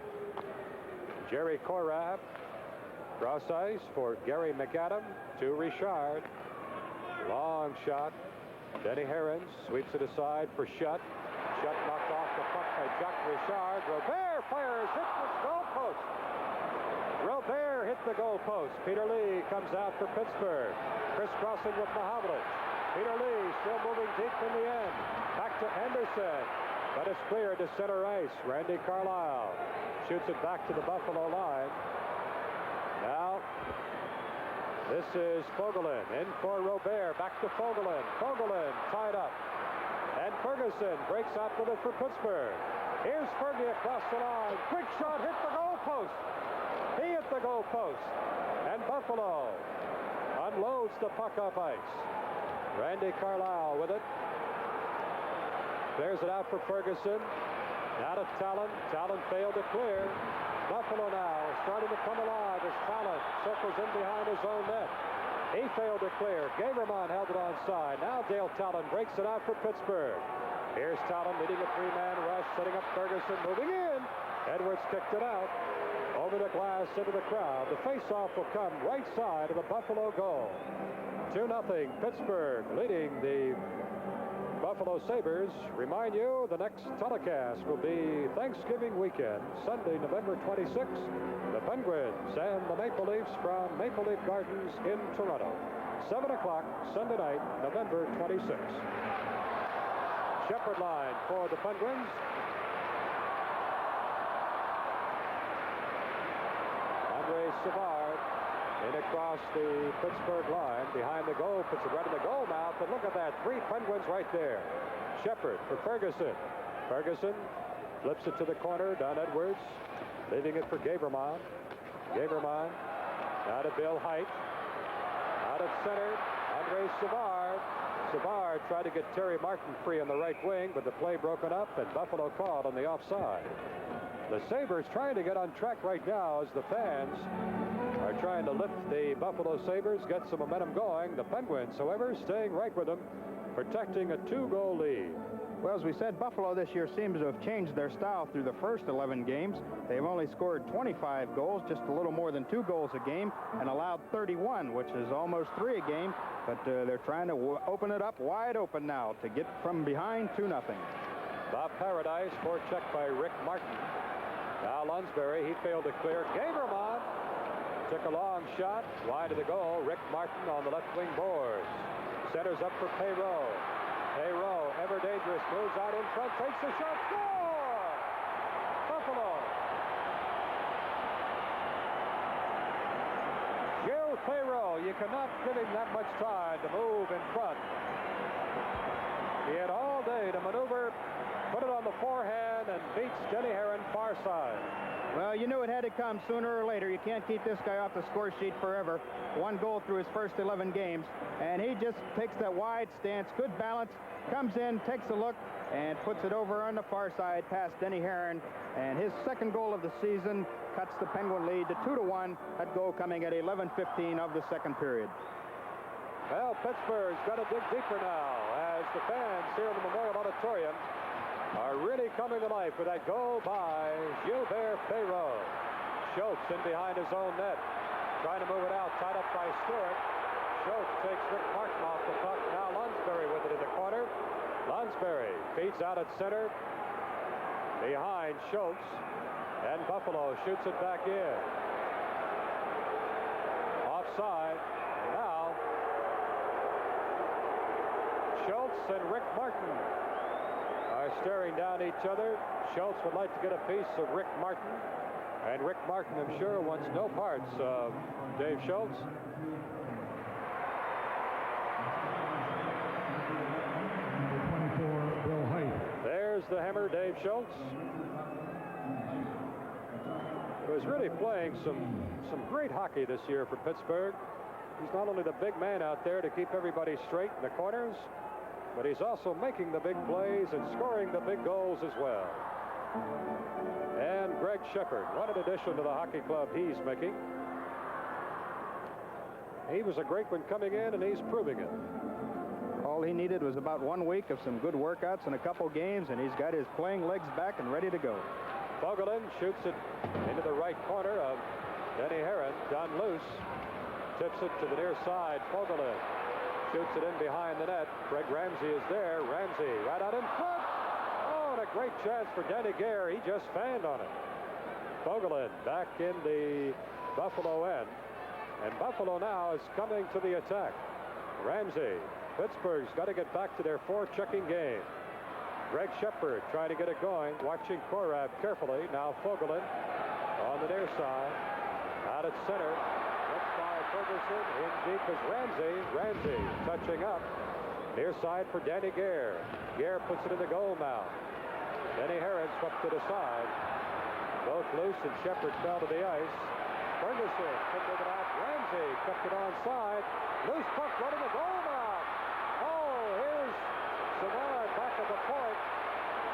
Jerry Korab, cross ice for Gary McAdam to Richard. Long shot. Denny Herons sweeps it aside for Shutt. Shutt knocked off the puck by Jacques Richard. Robert fires, hits the goal post. Robert hit the goal post. Peter Lee comes out for Pittsburgh. Crisscrossing with Mahavlich. Peter Lee still moving deep in the end. Back to Anderson. But it's cleared to center ice. Randy Carlyle shoots it back to the Buffalo line. Now, this is Fogelin in for Robert. Back to Fogelin. Fogelin tied up. And Ferguson breaks out with it for Pittsburgh. Here's Fergie across the line. Quick shot, hit the goal post. He hit the goal post. And Buffalo unloads the puck off ice. Randy Carlyle with it. Clears it out for Ferguson. Now to Talon. Talon failed to clear. Buffalo now starting to come alive as Talon circles in behind his own net. He failed to clear. Gaberman held it onside. Now Dale Talon breaks it out for Pittsburgh. Here's Talon leading a three-man rush, setting up Ferguson, moving in. Edwards kicked it out. Over the glass into the crowd. The face-off will come right side of the Buffalo goal. 2-0 Pittsburgh leading the Buffalo Sabres. Remind you, the next telecast will be Thanksgiving weekend, Sunday, November 26th. The Penguins and the Maple Leafs from Maple Leaf Gardens in Toronto. 7 o'clock Sunday night, November 26th. Shepherd line for the Penguins. Andre Savard in across the Pittsburgh line, behind the goal, puts it right in the goal mouth, and look at that, 3 Penguins right there. Shepherd for Ferguson. Ferguson flips it to the corner, Don Edwards, leaving it for Gaberman. Gaberman, now to Bill Height. Out at center, Andre Savard. Savard tried to get Terry Martin free on the right wing, but the play broken up, and Buffalo called on the offside. The Sabres trying to get on track right now as the fans are trying to lift the Buffalo Sabres, get some momentum going. The Penguins, however, staying right with them, protecting a 2-goal lead. Well, as we said, Buffalo this year seems to have changed their style through the first 11 games. They've only scored 25 goals, just a little more than 2 goals a game, and allowed 31, which is almost 3 a game. But they're trying to open it up wide open now to get from behind 2-0. Bob Paradise, forechecked by Rick Martin. Now Lonsberry, he failed to clear. Gaberman took a long shot wide of the goal. Rick Martin on the left wing boards. Centers up for Perreault. Perreault, ever dangerous, moves out in front, takes the shot, score! Buffalo. Gilles Perreault, you cannot give him that much time to move in front. He had all day to maneuver, put it on the forehand and beats Denny Herron far side. Well, you knew it had to come sooner or later. You can't keep this guy off the score sheet forever. 1 goal through his first 11 games. And he just takes that wide stance, good balance, comes in, takes a look, and puts it over on the far side past Denny Herron. And his second goal of the season cuts the Penguin lead to 2-1. That goal coming at 11:15 of the second period. Well, Pittsburgh's got to dig deeper now as the fans here in the Memorial Auditorium are really coming to life with that goal by Gilbert Perrault. Schultz in behind his own net, trying to move it out, tied up by Stewart. Schultz takes Rick Martin off the puck. Now Lunsberry with it in the corner. Lunsberry feeds out at center behind Schultz, and Buffalo shoots it back in. Offside. Now Schultz and Rick Martin are staring down each other. Schultz would like to get a piece of Rick Martin, and Rick Martin, I'm sure, wants no parts of Dave Schultz. There's the hammer, Dave Schultz. Who is really playing some great hockey this year for Pittsburgh. He's not only the big man out there to keep everybody straight in the corners, but he's also making the big plays and scoring the big goals as well. And Greg Shepard, what an addition to the hockey club he's making. He was a great one coming in, and he's proving it. All he needed was about 1 week of some good workouts and a couple games, and he's got his playing legs back and ready to go. Fogelin shoots it into the right corner of Denny Herron, done loose. Tips it to the near side. Fogelin shoots it in behind the net. Greg Ramsey is there. Ramsey right out in front. Oh, and a great chance for Danny Gare. He just fanned on it. Fogelin back in the Buffalo end. And Buffalo now is coming to the attack. Ramsey. Pittsburgh's got to get back to their forechecking game. Greg Shepard trying to get it going. Watching Korab carefully. Now Fogelin on the near side. Out at center. By Ferguson, in deep is Ramsey. Ramsey touching up. Near side for Danny Gare. Gare puts it in the goal now. Denny Herron swept to the side. Both loose, and Shepard fell to the ice. Ferguson picked it out. Ramsey kept it onside. Loose puck running the goal now. Oh, here's Savard back at the point.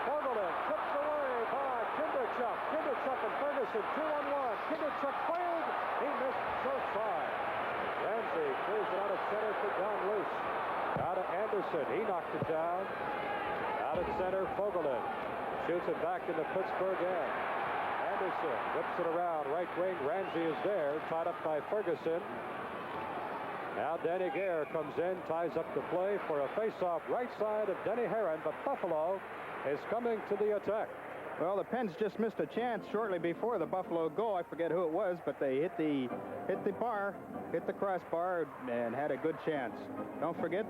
Fogelin tipped away by Kinderchuk. Kinderchuk and Ferguson 2-on-1. Kinderchuk fired. He missed short side. Ramsey clears it out of center for Don Luce. Out to Anderson. He knocked it down. Out at center, Fogelin shoots it back in the Pittsburgh end. Anderson whips it around right wing. Ramsey is there, tied up by Ferguson. Now Danny Gare comes in, ties up the play for a face-off right side of Denny Herron, but Buffalo is coming to the attack. Well, the Pens just missed a chance shortly before the Buffalo goal. I forget who it was, but they hit the bar, hit the crossbar, and had a good chance. Don't forget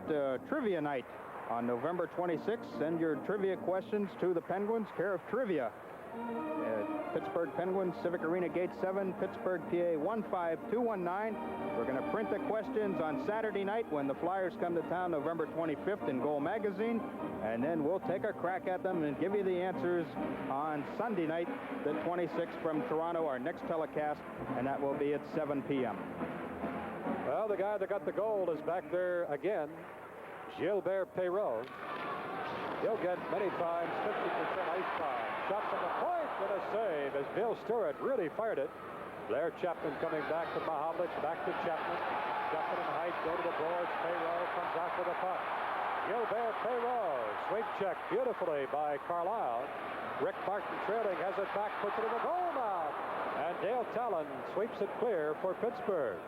trivia night on November 26th. Send your trivia questions to the Penguins, care of Trivia. Pittsburgh Penguins, Civic Arena, Gate 7, Pittsburgh, PA 15219. We're going to print the questions on Saturday night when the Flyers come to town, November 25th, in Goal Magazine. And then we'll take a crack at them and give you the answers on Sunday night, the 26th, from Toronto, our next telecast, and that will be at 7 p.m. Well, the guy that got the goal is back there again, Gilbert Perrault. He'll get many times 50% ice time. Shot from the point and a save as Bill Stewart really fired it. Blair Chapman coming back to Mahovlich, back to Chapman. Chapman and Height go to the boards. Perrault comes out with a puck. Gilbert Perrault, sweep check beautifully by Carlisle. Rick Martin trailing, has it back, puts it in the goal now. And Dale Talon sweeps it clear for Pittsburgh.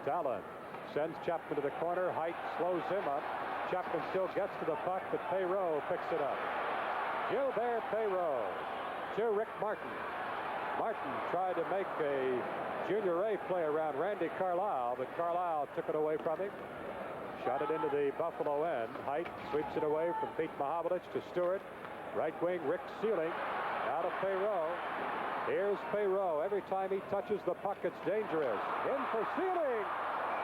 Talon sends Chapman to the corner. Height slows him up. Chapman still gets to the puck, but Perrault picks it up. Gilbert Perrault to Rick Martin. Martin tried to make a junior A play around Randy Carlisle, but Carlisle took it away from him. Shot it into the Buffalo end. Height sweeps it away from Pete Mahovlich to Stewart. Right wing, Rick Sealing. Out of Perrault. Here's Perrault. Every time he touches the puck, it's dangerous. In for Sealing.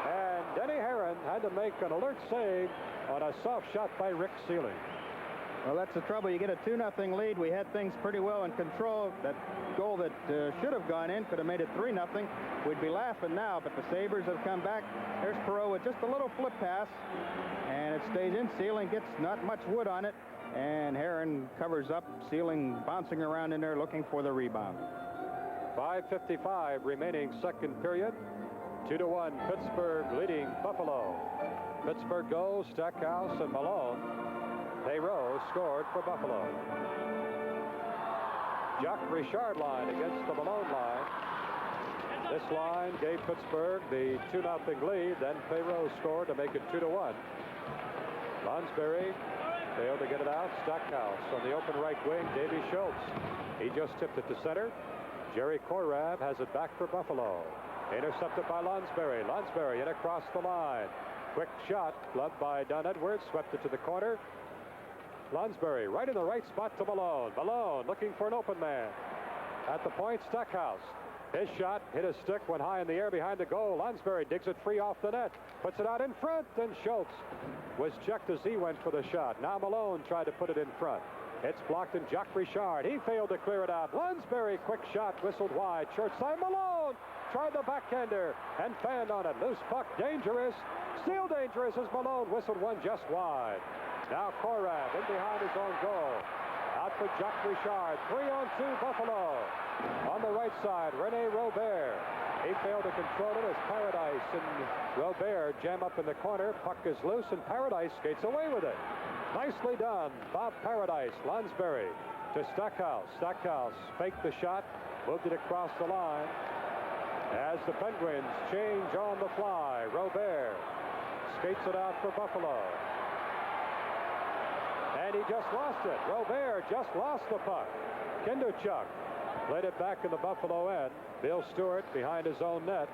And Denny Herron had to make an alert save on a soft shot by Rick Sealing. Well, that's the trouble. You get a 2-0 lead. We had things pretty well in control. That goal that should have gone in could have made it 3-0. We'd be laughing now, but the Sabres have come back. There's Perot with just a little flip pass, and it stays in. Sealing gets not much wood on it, and Heron covers up. Sealing bouncing around in there looking for the rebound. 5:55 remaining second period. 2-1 Pittsburgh leading Buffalo. Pittsburgh goes, Stackhouse and Malone. Perot scored for Buffalo. Jacques Richard line against the Malone line. This line gave Pittsburgh the 2-0 lead. Then Perot scored to make it 2-1. Lonsberry failed to get it out. Stackhouse on the open right wing. Davy Schultz. He just tipped it to center. Jerry Korab has it back for Buffalo. Intercepted by Lonsberry. Lonsberry in across the line. Quick shot, gloved by Don Edwards, swept it to the corner. Lonsberry right in the right spot to Malone. Malone looking for an open man. At the point, Stackhouse. His shot hit a stick, went high in the air behind the goal. Lonsberry digs it free off the net, puts it out in front, and Schultz was checked as he went for the shot. Now Malone tried to put it in front. It's blocked, and Jacques Richard, he failed to clear it out. Lonsberry, quick shot, whistled wide. Short side, Malone tried the backhander and fanned on it. Loose puck, dangerous. Still dangerous as Malone whistled one just wide. Now Korab in behind his own goal. Out for Jacques Richard. 3-on-2 Buffalo. On the right side, Rene Robert. He failed to control it as Paradise and Robert jam up in the corner. Puck is loose, and Paradise skates away with it. Nicely done. Bob Paradise, Lonsberry to Stackhouse. Stackhouse faked the shot, moved it across the line. As the Penguins change on the fly, Robert skates it out for Buffalo. And he just lost it. Robert just lost the puck. Kinderchuk played it back in the Buffalo end. Bill Stewart behind his own net.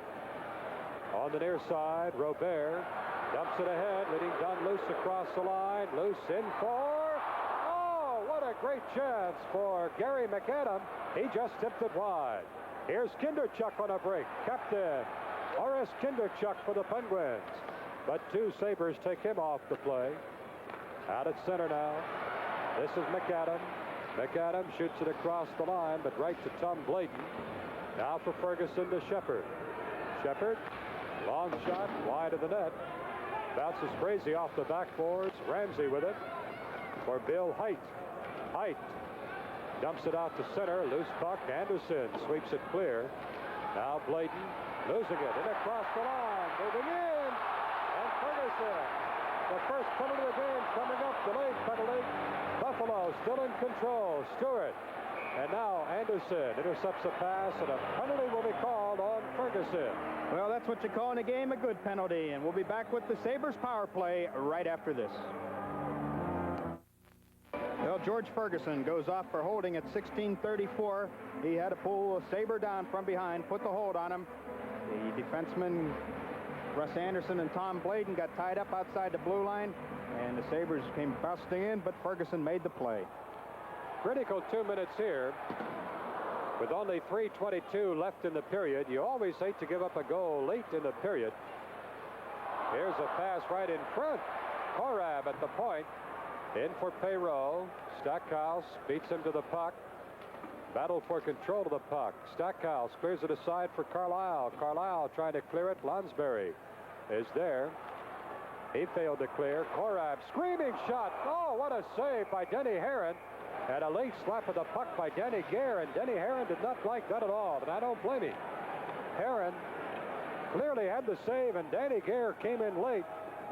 On the near side, Robert dumps it ahead, leading Dunn loose across the line. Loose in for... Oh, what a great chance for Gary McAdam. He just tipped it wide. Here's Kinderchuk on a break. Captain Horace Kinderchuk for the Penguins. But two Sabres take him off the play. Out at center now. This is McAdam. McAdam shoots it across the line, but right to Tom Blayton. Now for Ferguson to Shepard. Shepard, long shot, wide of the net. Bounces crazy off the backboards. Ramsey with it for Bill Height. Height dumps it out to center. Loose puck. Anderson sweeps it clear. Now Blayton losing it. And across the line. Moving in. And Ferguson. The first penalty of the game coming up. Delayed penalty. Buffalo still in control. Stewart. And now Anderson intercepts a pass, and a penalty will be called on Ferguson. Well, that's what you call in a game a good penalty, and we'll be back with the Sabres power play right after this. Well, George Ferguson goes off for holding at 16:34. He had to pull a Sabre down from behind, put the hold on him. The defensemen, Russ Anderson and Tom Blayton, got tied up outside the blue line, and the Sabres came busting in, but Ferguson made the play. Critical 2 minutes here. With only 3:22 left in the period, you always hate to give up a goal late in the period. Here's a pass right in front. Korab at the point. In for Perot. Stackhouse beats him to the puck. Battle for control of the puck. Stackhouse clears it aside for Carlisle. Carlisle trying to clear it. Lonsberry is there. He failed to clear. Korab screaming shot. Oh, what a save by Denny Herron. And a late slap of the puck by Danny Gare, and Denny Herron did not like that at all, but I don't blame him. Herron clearly had the save, and Danny Gare came in late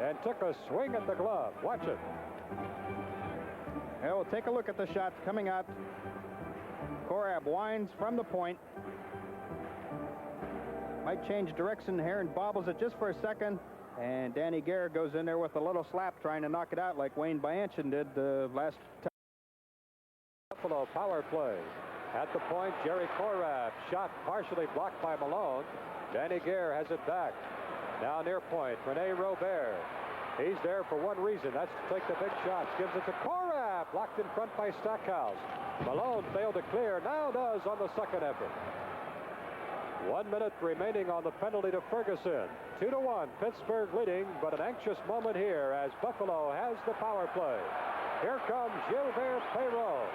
and took a swing at the glove. Watch it. Well, we'll take a look at the shot coming out. Korab winds from the point. Might change direction. Herron bobbles it just for a second, and Danny Gare goes in there with a little slap trying to knock it out like Wayne Bianchin did last time. Buffalo power play. At the point, Jerry Korab. Shot partially blocked by Malone. Danny Gare has it back. Now near point, Rene Robert. He's there for one reason. That's to take the big shots. Gives it to Korab. Blocked in front by Stackhouse. Malone failed to clear. Now does on the second effort. 1 minute remaining on the penalty to Ferguson. 2-1. Pittsburgh leading, but an anxious moment here as Buffalo has the power play. Here comes Gilbert Perrault.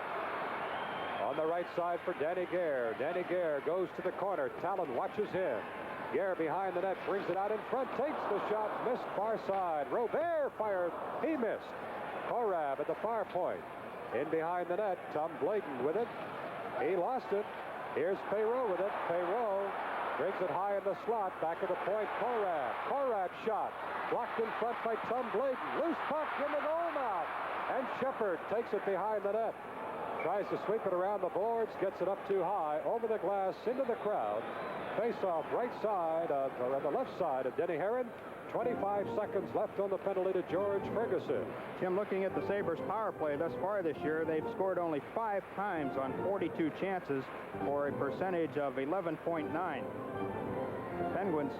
On the right side for Danny Gare. Danny Gare goes to the corner. Talon watches him. Gare behind the net, brings it out in front, takes the shot, missed far side. Robert fired, he missed. Korab at the far point. In behind the net, Tom Bladen with it. He lost it. Here's Perrault with it. Perrault brings it high in the slot, back of the point, Korab. Korab shot, blocked in front by Tom Bladen. Loose puck in the goal mouth. And Shepard takes it behind the net. Tries to sweep it around the boards, gets it up too high, over the glass, into the crowd. Face-off right side, or on the left side of Denny Herron. 25 seconds left on the penalty to George Ferguson. Jim, looking at the Sabres power play thus far this year, they've scored only 5 times on 42 chances for a percentage of 11.9. The Penguins,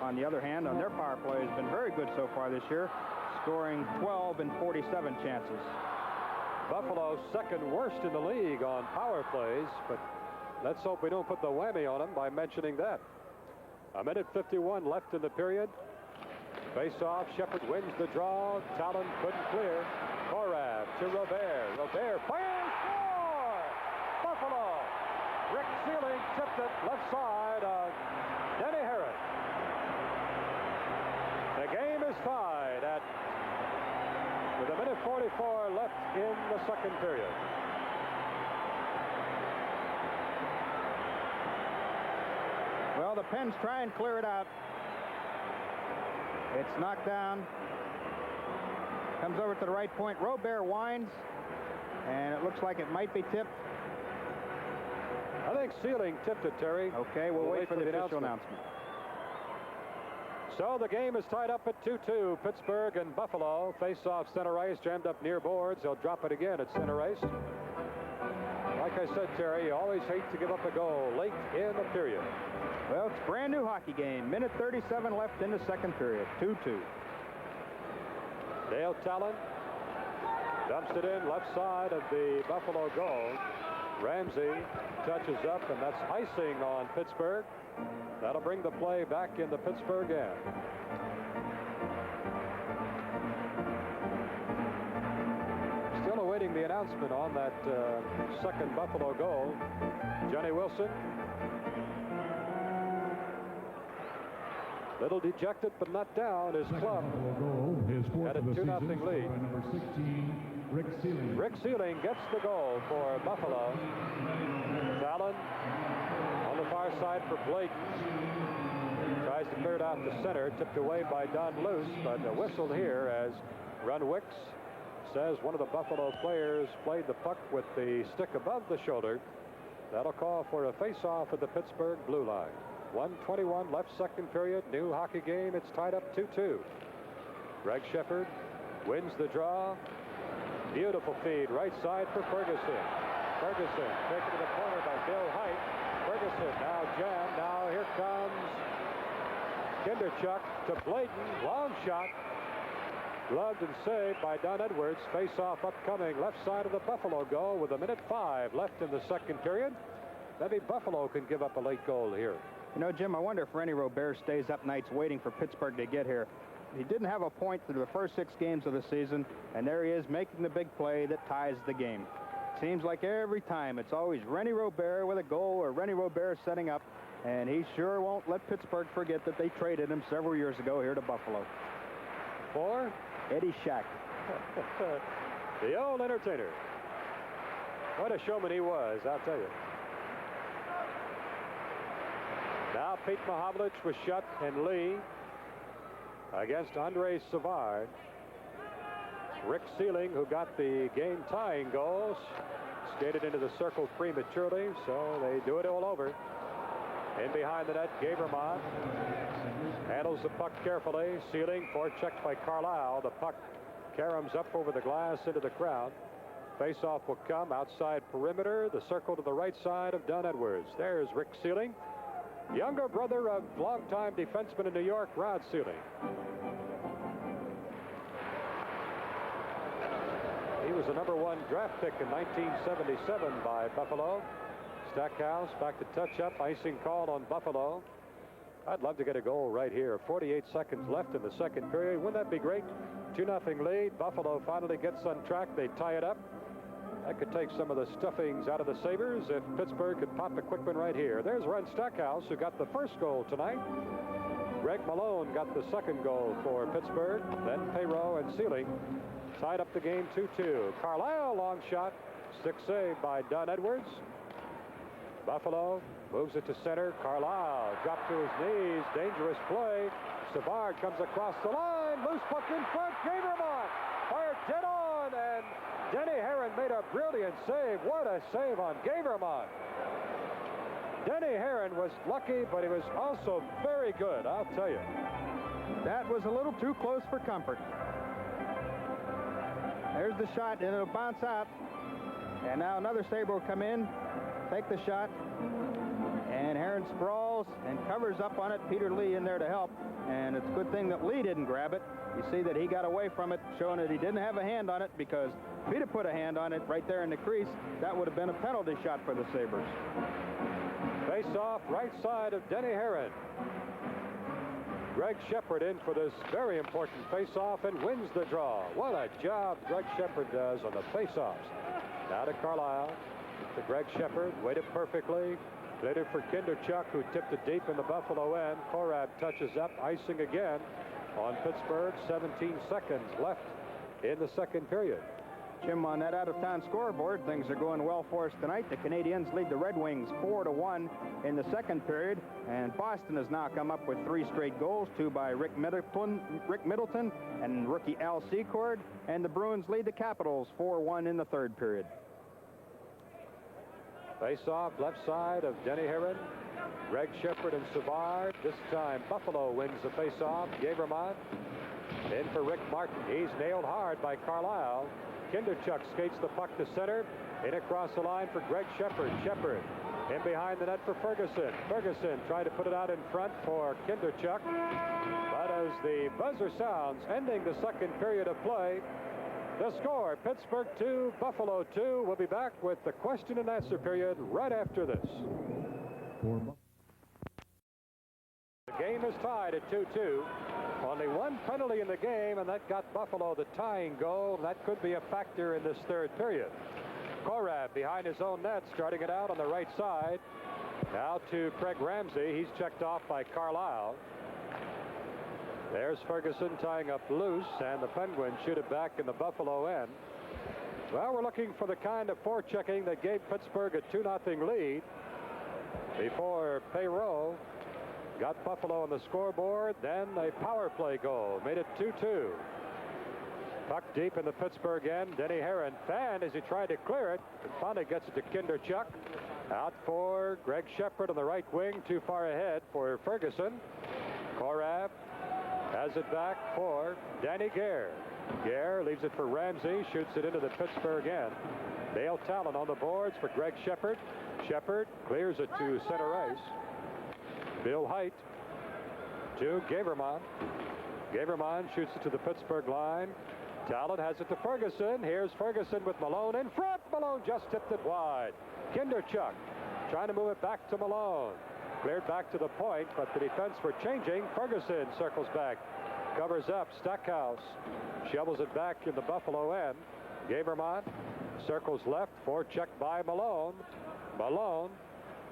on the other hand, on their power play has been very good so far this year, scoring 12 in 47 chances. Buffalo second worst in the league on power plays, but let's hope we don't put the whammy on them by mentioning that. 1:51 left in the period. Face-off, Shepard wins the draw. Talon couldn't clear. Korab to Robert. Robert fires, score! Buffalo! Rick Sealing tipped it left side of Denny Herron. The game is tied at with 1:44 left in the second period. Well, the Pens try and clear it out. It's knocked down. Comes over to the right point. Robert winds, and it looks like it might be tipped. I think Sealing tipped it, Terry. Okay, we'll wait for the official announcement. So the game is tied up at 2-2. Pittsburgh and Buffalo face off center ice, jammed up near boards. They'll drop it again at center ice. Like I said, Terry, you always hate to give up a goal late in a period. Well, it's a brand new hockey game. 1:37 left in the second period. 2-2. Dale Talon dumps it in left side of the Buffalo goal. Ramsey touches up, and that's icing on Pittsburgh. That'll bring the play back in the Pittsburgh end. Still awaiting the announcement on that second Buffalo goal. Johnny Wilson. Little dejected, but not down. His club had a 2-0 lead. Number 16, Rick Sealing. Rick Sealing gets the goal for Buffalo. Talon on the far side for Blake. Tries to clear it out the center. Tipped away by Don Luce, but whistled here as Runwicks says one of the Buffalo players played the puck with the stick above the shoulder. That'll call for a face-off at the Pittsburgh blue line. 1:21 left second period. New hockey game. It's tied up 2-2. Greg Shepard wins the draw. Beautiful feed right side for Ferguson. Ferguson taken to the corner by Bill Height. Ferguson now jammed. Now here comes Kinderchuk to Bladen. Long shot. Gloved and saved by Don Edwards. Face-off upcoming left side of the Buffalo goal with 1:05 left in the second period. Maybe Buffalo can give up a late goal here. You know, Jim, I wonder if Rennie Robert stays up nights waiting for Pittsburgh to get here. He didn't have a point through the first 6 games of the season, and there he is making the big play that ties the game. Seems like every time it's always Rennie Robert with a goal or Rennie Robert setting up, and he sure won't let Pittsburgh forget that they traded him several years ago here to Buffalo. For Eddie Shack. the old entertainer. What a showman he was, I'll tell you. Now Pete Mahovlich was shut and Lee against Andre Savard. Rick Sealing, who got the game-tying goals, skated into the circle prematurely, so they do it all over. In behind the net, Gabermont handles the puck carefully. Sealing, forechecked by Carlisle. The puck caroms up over the glass into the crowd. Face-off will come outside perimeter. The circle to the right side of Don Edwards. There's Rick Sealing, younger brother of longtime defenseman in New York, Rod Sealing. He was the #1 draft pick in 1977 by Buffalo. Stackhouse back to touch up. Icing called on Buffalo. I'd love to get a goal right here. 48 seconds left in the second period. Wouldn't that be great? 2-0 lead. Buffalo finally gets on track. They tie it up. That could take some of the stuffings out of the Sabres if Pittsburgh could pop a quick one right here. There's Ren Stackhouse, who got the first goal tonight. Greg Malone got the second goal for Pittsburgh. Then Perreault and Sealing tied up the game 2-2. Carlisle, long shot. Stick save by Don Edwards. Buffalo moves it to center. Carlisle dropped to his knees. Dangerous play. Savard comes across the line. Loose puck in front. Gavermont fired dead on, and Denny Herron made a brilliant save. What a save on Gavermont. Denny Herron was lucky, but he was also very good, I'll tell you. That was a little too close for comfort. There's the shot, and it'll bounce out. And now another Sabre will come in, take the shot, and Herron sprawls and covers up on it. Peter Lee in there to help, and it's a good thing that Lee didn't grab it. You see that he got away from it, showing that he didn't have a hand on it, because if he'd have put a hand on it right there in the crease, that would have been a penalty shot for the Sabres. Face off right side of Denny Herron. Greg Shepard in for this very important face-off and wins the draw. What a job Greg Shepard does on the face-offs. Now to Carlisle, to Greg Shepard, waited perfectly. Played it for Kinderchuk, who tipped it deep in the Buffalo end. Korab touches up, icing again on Pittsburgh. 17 seconds left in the second period. Jim, on that out-of-town scoreboard, things are going well for us tonight. The Canadiens lead the Red Wings 4-1 in the second period, and Boston has now come up with 3 straight goals, 2 by Rick Middleton and rookie Al Secord, and the Bruins lead the Capitals 4-1 in the third period. Face-off left side of Denny Herron, Greg Shepard and Savard. This time Buffalo wins the face-off. Gavermont in for Rick Martin. He's nailed hard by Carlisle. Kinderchuk skates the puck to center. In across the line for Greg Shepard. Shepard in behind the net for Ferguson. Ferguson tried to put it out in front for Kinderchuk. But as the buzzer sounds, ending the second period of play, the score, Pittsburgh 2, Buffalo 2. We'll be back with the question and answer period right after this. The game is tied at 2-2. Only one penalty in the game, and that got Buffalo the tying goal. That could be a factor in this third period. Korab behind his own net, starting it out on the right side. Now to Craig Ramsey. He's checked off by Carlisle. There's Ferguson tying up loose, and the Penguins shoot it back in the Buffalo end. Well, we're looking for the kind of forechecking that gave Pittsburgh a 2-0 lead before Perreault got Buffalo on the scoreboard. Then a power play goal made it 2-2. Puck deep in the Pittsburgh end. Denny Herron fanned as he tried to clear it, and finally gets it to Kinderchuk. Out for Greg Shepard on the right wing, too far ahead for Ferguson. Korab has it back for Danny Gare. Gare leaves it for Ramsey, shoots it into the Pittsburgh end. Dale Talon on the boards for Greg Shepard. Shepard clears it to center ice. Bill Height to Gavermont. Gavermont shoots it to the Pittsburgh line. Talon has it to Ferguson. Here's Ferguson with Malone in front. Malone just tipped it wide. Kinderchuk trying to move it back to Malone. Cleared back to the point, but the defense were changing. Ferguson circles back, covers up. Stackhouse shovels it back in the Buffalo end. Gavermont circles left, forechecked by Malone. Malone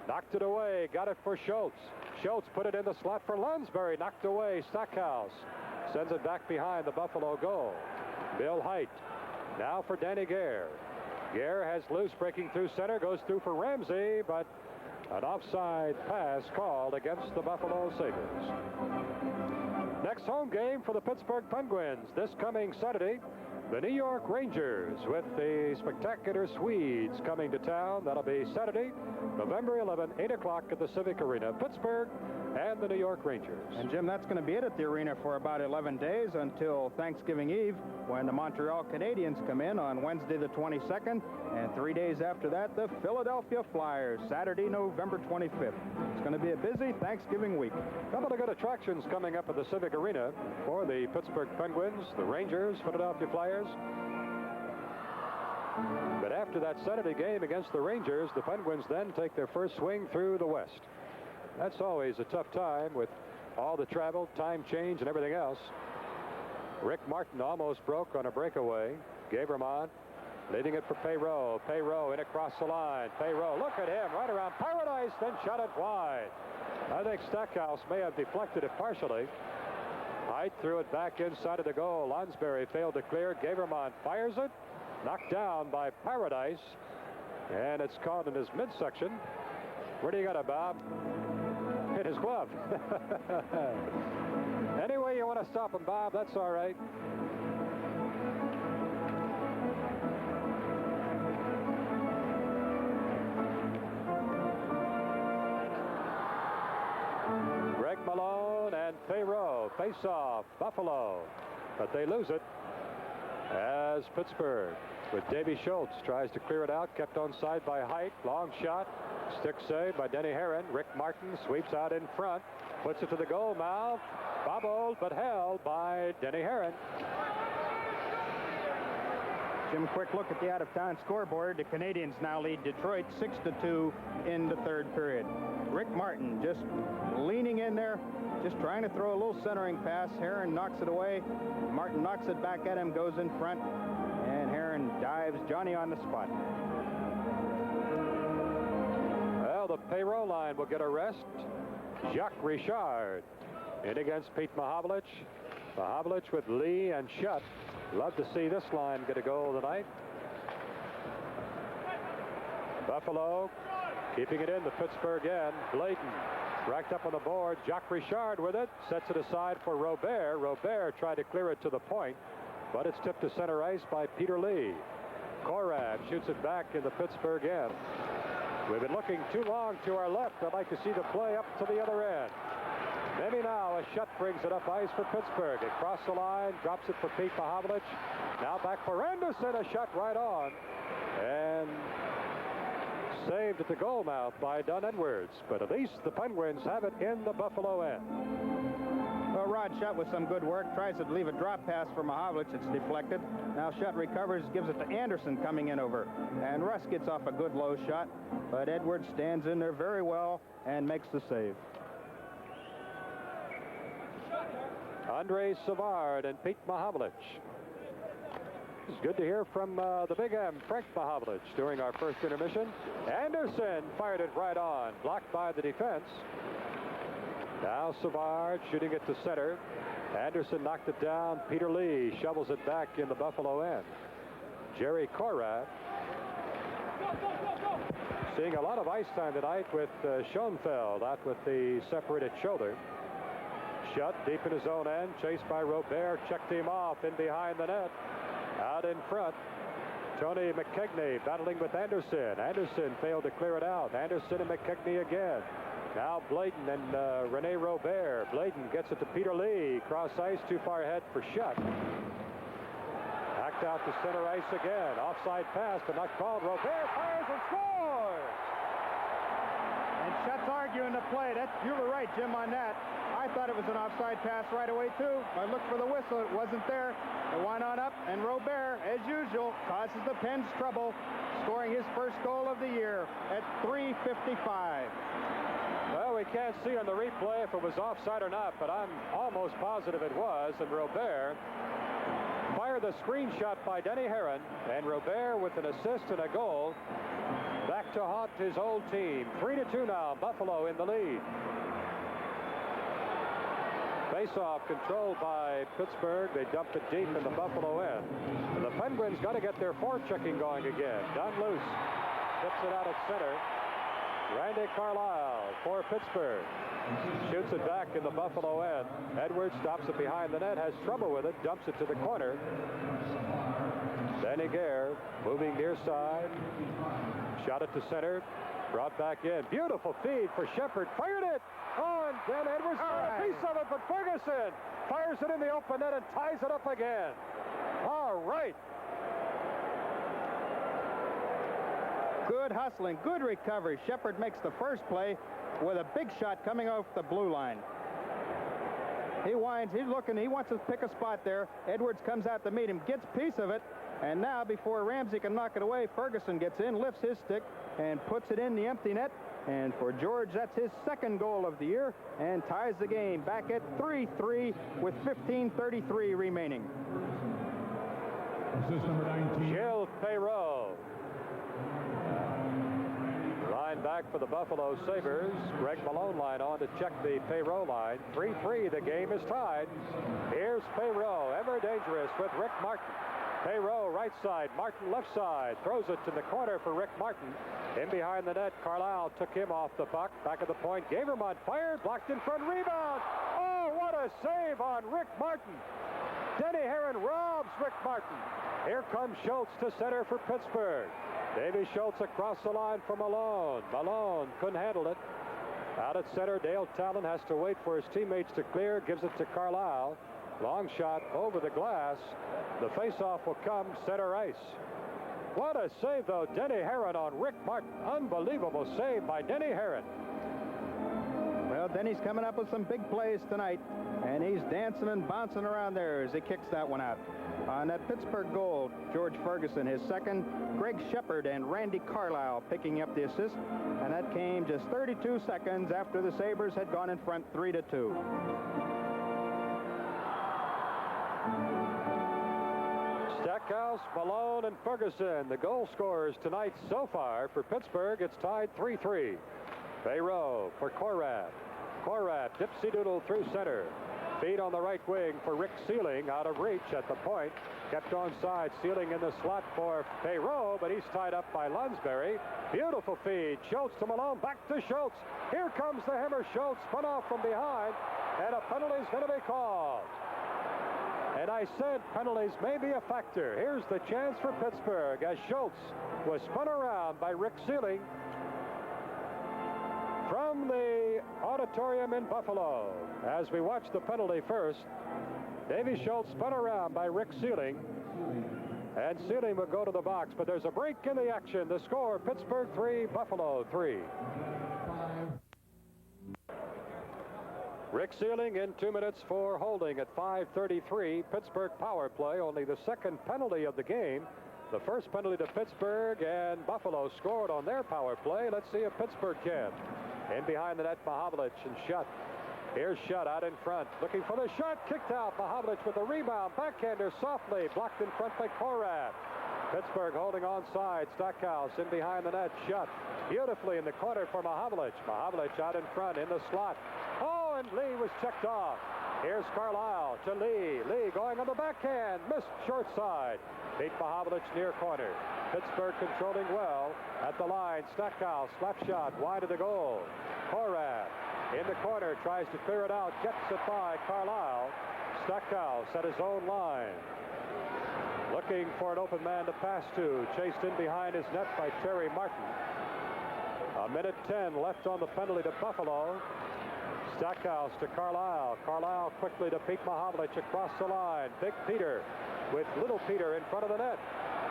knocked it away, got it for Schultz. Schultz put it in the slot for Lunsbury, knocked away. Stackhouse sends it back behind the Buffalo goal. Bill Height now for Danny Gare. Gare has loose, breaking through center, goes through for Ramsey, but an offside pass called against the Buffalo Sabres. Next home game for the Pittsburgh Penguins this coming Saturday. The New York Rangers with the spectacular Swedes coming to town. That'll be Saturday, November 11, 8 o'clock at the Civic Arena. Pittsburgh and the New York Rangers. And, Jim, that's going to be it at the arena for about 11 days until Thanksgiving Eve, when the Montreal Canadiens come in on Wednesday the 22nd. And 3 days after that, the Philadelphia Flyers, Saturday, November 25th. It's going to be a busy Thanksgiving week. A couple of good attractions coming up at the Civic Arena for the Pittsburgh Penguins, the Rangers, Philadelphia Flyers. But after that Saturday game against the Rangers, the Penguins then take their first swing through the West. That's always a tough time with all the travel, time change, and everything else. Rick Martin almost broke on a breakaway. Gavermont leading it for Perreault. Perreault in across the line. Perreault, look at him, right around Paradise, then shot it wide. I think Stackhouse may have deflected it partially. Height threw it back inside of the goal. Lonsberry failed to clear. Gavermont fires it. Knocked down by Paradise. And it's caught in his midsection. Where do you got it, Bob? Hit his glove. Any way you want to stop him, Bob, that's all right. Greg Malone and Perreault face off. Buffalo. But they lose it as Pittsburgh, with Davy Schultz, tries to clear it out. Kept on side by Height. Long shot. Stick save by Denny Herron. Rick Martin sweeps out in front. Puts it to the goal mouth. Bobbled but held by Denny Herron. Jim, quick look at the out-of-town scoreboard. The Canadians now lead Detroit 6-2 in the third period. Rick Martin just leaning in there, just trying to throw a little centering pass. Herron knocks it away. Martin knocks it back at him, goes in front, and Herron dives Johnny on the spot. Well, the Perreault line will get a rest. Jacques Richard in against Pete Mahovlich. Mahovlich with Lee and Shutt. Love to see this line get a goal tonight. Buffalo keeping it in the Pittsburgh end. Bladen racked up on the board. Jacques Richard with it. Sets it aside for Robert. Robert tried to clear it to the point, but it's tipped to center ice by Peter Lee. Korab shoots it back in the Pittsburgh end. We've been looking too long to our left. I'd like to see the play up to the other end. Maybe now a Shutt brings it up ice for Pittsburgh. It crossed the line, drops it for Pete Mahovlich. Now back for Anderson, a shot right on. And saved at the goal mouth by Don Edwards. But at least the Penguins have it in the Buffalo end. Well, Rod Shutt with some good work. Tries to leave a drop pass for Mahovlich. It's deflected. Now Shutt recovers, gives it to Anderson coming in over. And Russ gets off a good low shot. But Edwards stands in there very well and makes the save. Andre Savard and Pete Mahovlich. It's good to hear from the Big M, Frank Mahovlich, during our first intermission. Anderson fired it right on, blocked by the defense. Now Savard shooting it to center. Anderson knocked it down. Peter Lee shovels it back in the Buffalo end. Jerry Korab seeing a lot of ice time tonight with Schoenfeld out with the separated shoulder. Shutt deep in his own end, chased by Robert, checked him off in behind the net. Out in front, Tony McKegney battling with Anderson. Anderson failed to clear it out. Anderson and McKegney again. Now Bladen and Rene Robert. Bladen gets it to Peter Lee. Cross ice, too far ahead for Shutt. Hacked out to center ice again. Offside pass, but not called. Robert fires and scores! And Shutt's arguing the play. You were right, Jim, on that. I thought it was an offside pass right away, too. I looked for the whistle. It wasn't there. It went on up, and Robert, as usual, causes the Pens trouble, scoring his first goal of the year at 3:55. Well, we can't see on the replay if it was offside or not, but I'm almost positive it was. And Robert fired the screen shot by Denny Herron, and Robert with an assist and a goal. Back to haunt his old team. 3-2 now. Buffalo in the lead. Face-off controlled by Pittsburgh. They dumped it deep in the Buffalo end. And the Penguins got to get their forechecking going again. Done loose. Tips it out at center. Randy Carlyle for Pittsburgh. Shoots it back in the Buffalo end. Edwards stops it behind the net. Has trouble with it. Dumps it to the corner. Danny Gare moving near side. Shot it to center. Brought back in. Beautiful feed for Shepard. Fired it on. Then Edwards got a piece of it, but Ferguson fires it in the open net and ties it up again. All right. Good hustling, good recovery. Shepard makes the first play with a big shot coming off the blue line. He winds, he's looking, he wants to pick a spot there. Edwards comes out to meet him, gets a piece of it, And now, before Ramsey can knock it away, Ferguson gets in, lifts his stick, and puts it in the empty net. And for George, that's his second goal of the year, and ties the game back at 3-3 with 15:33 remaining. Assist number 19. Gilles Perreault. Line back for the Buffalo Sabres. Greg Malone line on to check the Perreault line. 3-3, the game is tied. Here's Perreault, ever dangerous with Rick Martin. Perreault right side, Martin left side, throws it to the corner for Rick Martin. In behind the net, Carlisle took him off the puck. Back of the point, Gavermont fired, blocked in front, rebound. Oh, what a save on Rick Martin. Denny Herron robs Rick Martin. Here comes Schultz to center for Pittsburgh. Davy Schultz across the line for Malone. Malone couldn't handle it. Out at center, Dale Talon has to wait for his teammates to clear, gives it to Carlisle. Long shot over the glass. The faceoff will come center ice. What a save, though, Denny Herron on Rick Martin. Unbelievable save by Denny Herron. Well, Denny's coming up with some big plays tonight, and he's dancing and bouncing around there as he kicks that one out. On that Pittsburgh goal, George Ferguson, his second, Greg Shepard and Randy Carlisle picking up the assist, and that came just 32 seconds after the Sabres had gone in front 3-2. Stackhouse, Malone, and Ferguson, the goal scorers tonight so far. For Pittsburgh, it's tied 3-3. Perreault for Korat. Korat, dipsy-doodle through center. Feed on the right wing for Rick Sealing, out of reach at the point. Kept on side, Sealing in the slot for Perreault, but he's tied up by Lunsberry. Beautiful feed. Schultz to Malone, back to Schultz. Here comes the hammer. Schultz spun off from behind, and a penalty's going to be called. And I said penalties may be a factor. Here's the chance for Pittsburgh as Schultz was spun around by Rick Sealing from the auditorium in Buffalo. As we watch the penalty first, Davy Schultz spun around by Rick Sealing, and Sealing will go to the box, but there's a break in the action. The score, Pittsburgh 3, Buffalo 3. Rick Sealing in 2 minutes for holding at 5:33. Pittsburgh power play, only the second penalty of the game. The first penalty to Pittsburgh, and Buffalo scored on their power play. Let's see if Pittsburgh can. In behind the net, Mahavlich and Shutt. Here's Shutt out in front, looking for the shot, kicked out. Mahavlich with the rebound, backhander softly, blocked in front by Korat. Pittsburgh holding onside. Stackhouse in behind the net, Shutt beautifully in the corner for Mahavlich. Mahavlich out in front in the slot. Oh, and Lee was checked off. Here's Carlisle to Lee. Lee going on the backhand, missed short side. Beat Mahavlich near corner. Pittsburgh controlling well at the line. Stackhouse, slap shot, wide of the goal. Korat in the corner, tries to clear it out, gets it by Carlisle. Stackhouse at his own line. Looking for an open man to pass to. Chased in behind his net by Terry Martin. A minute 10 left on the penalty to Buffalo. Stackhouse to Carlisle. Carlisle quickly to Pete Mahavlich across the line. Big Peter with Little Peter in front of the net.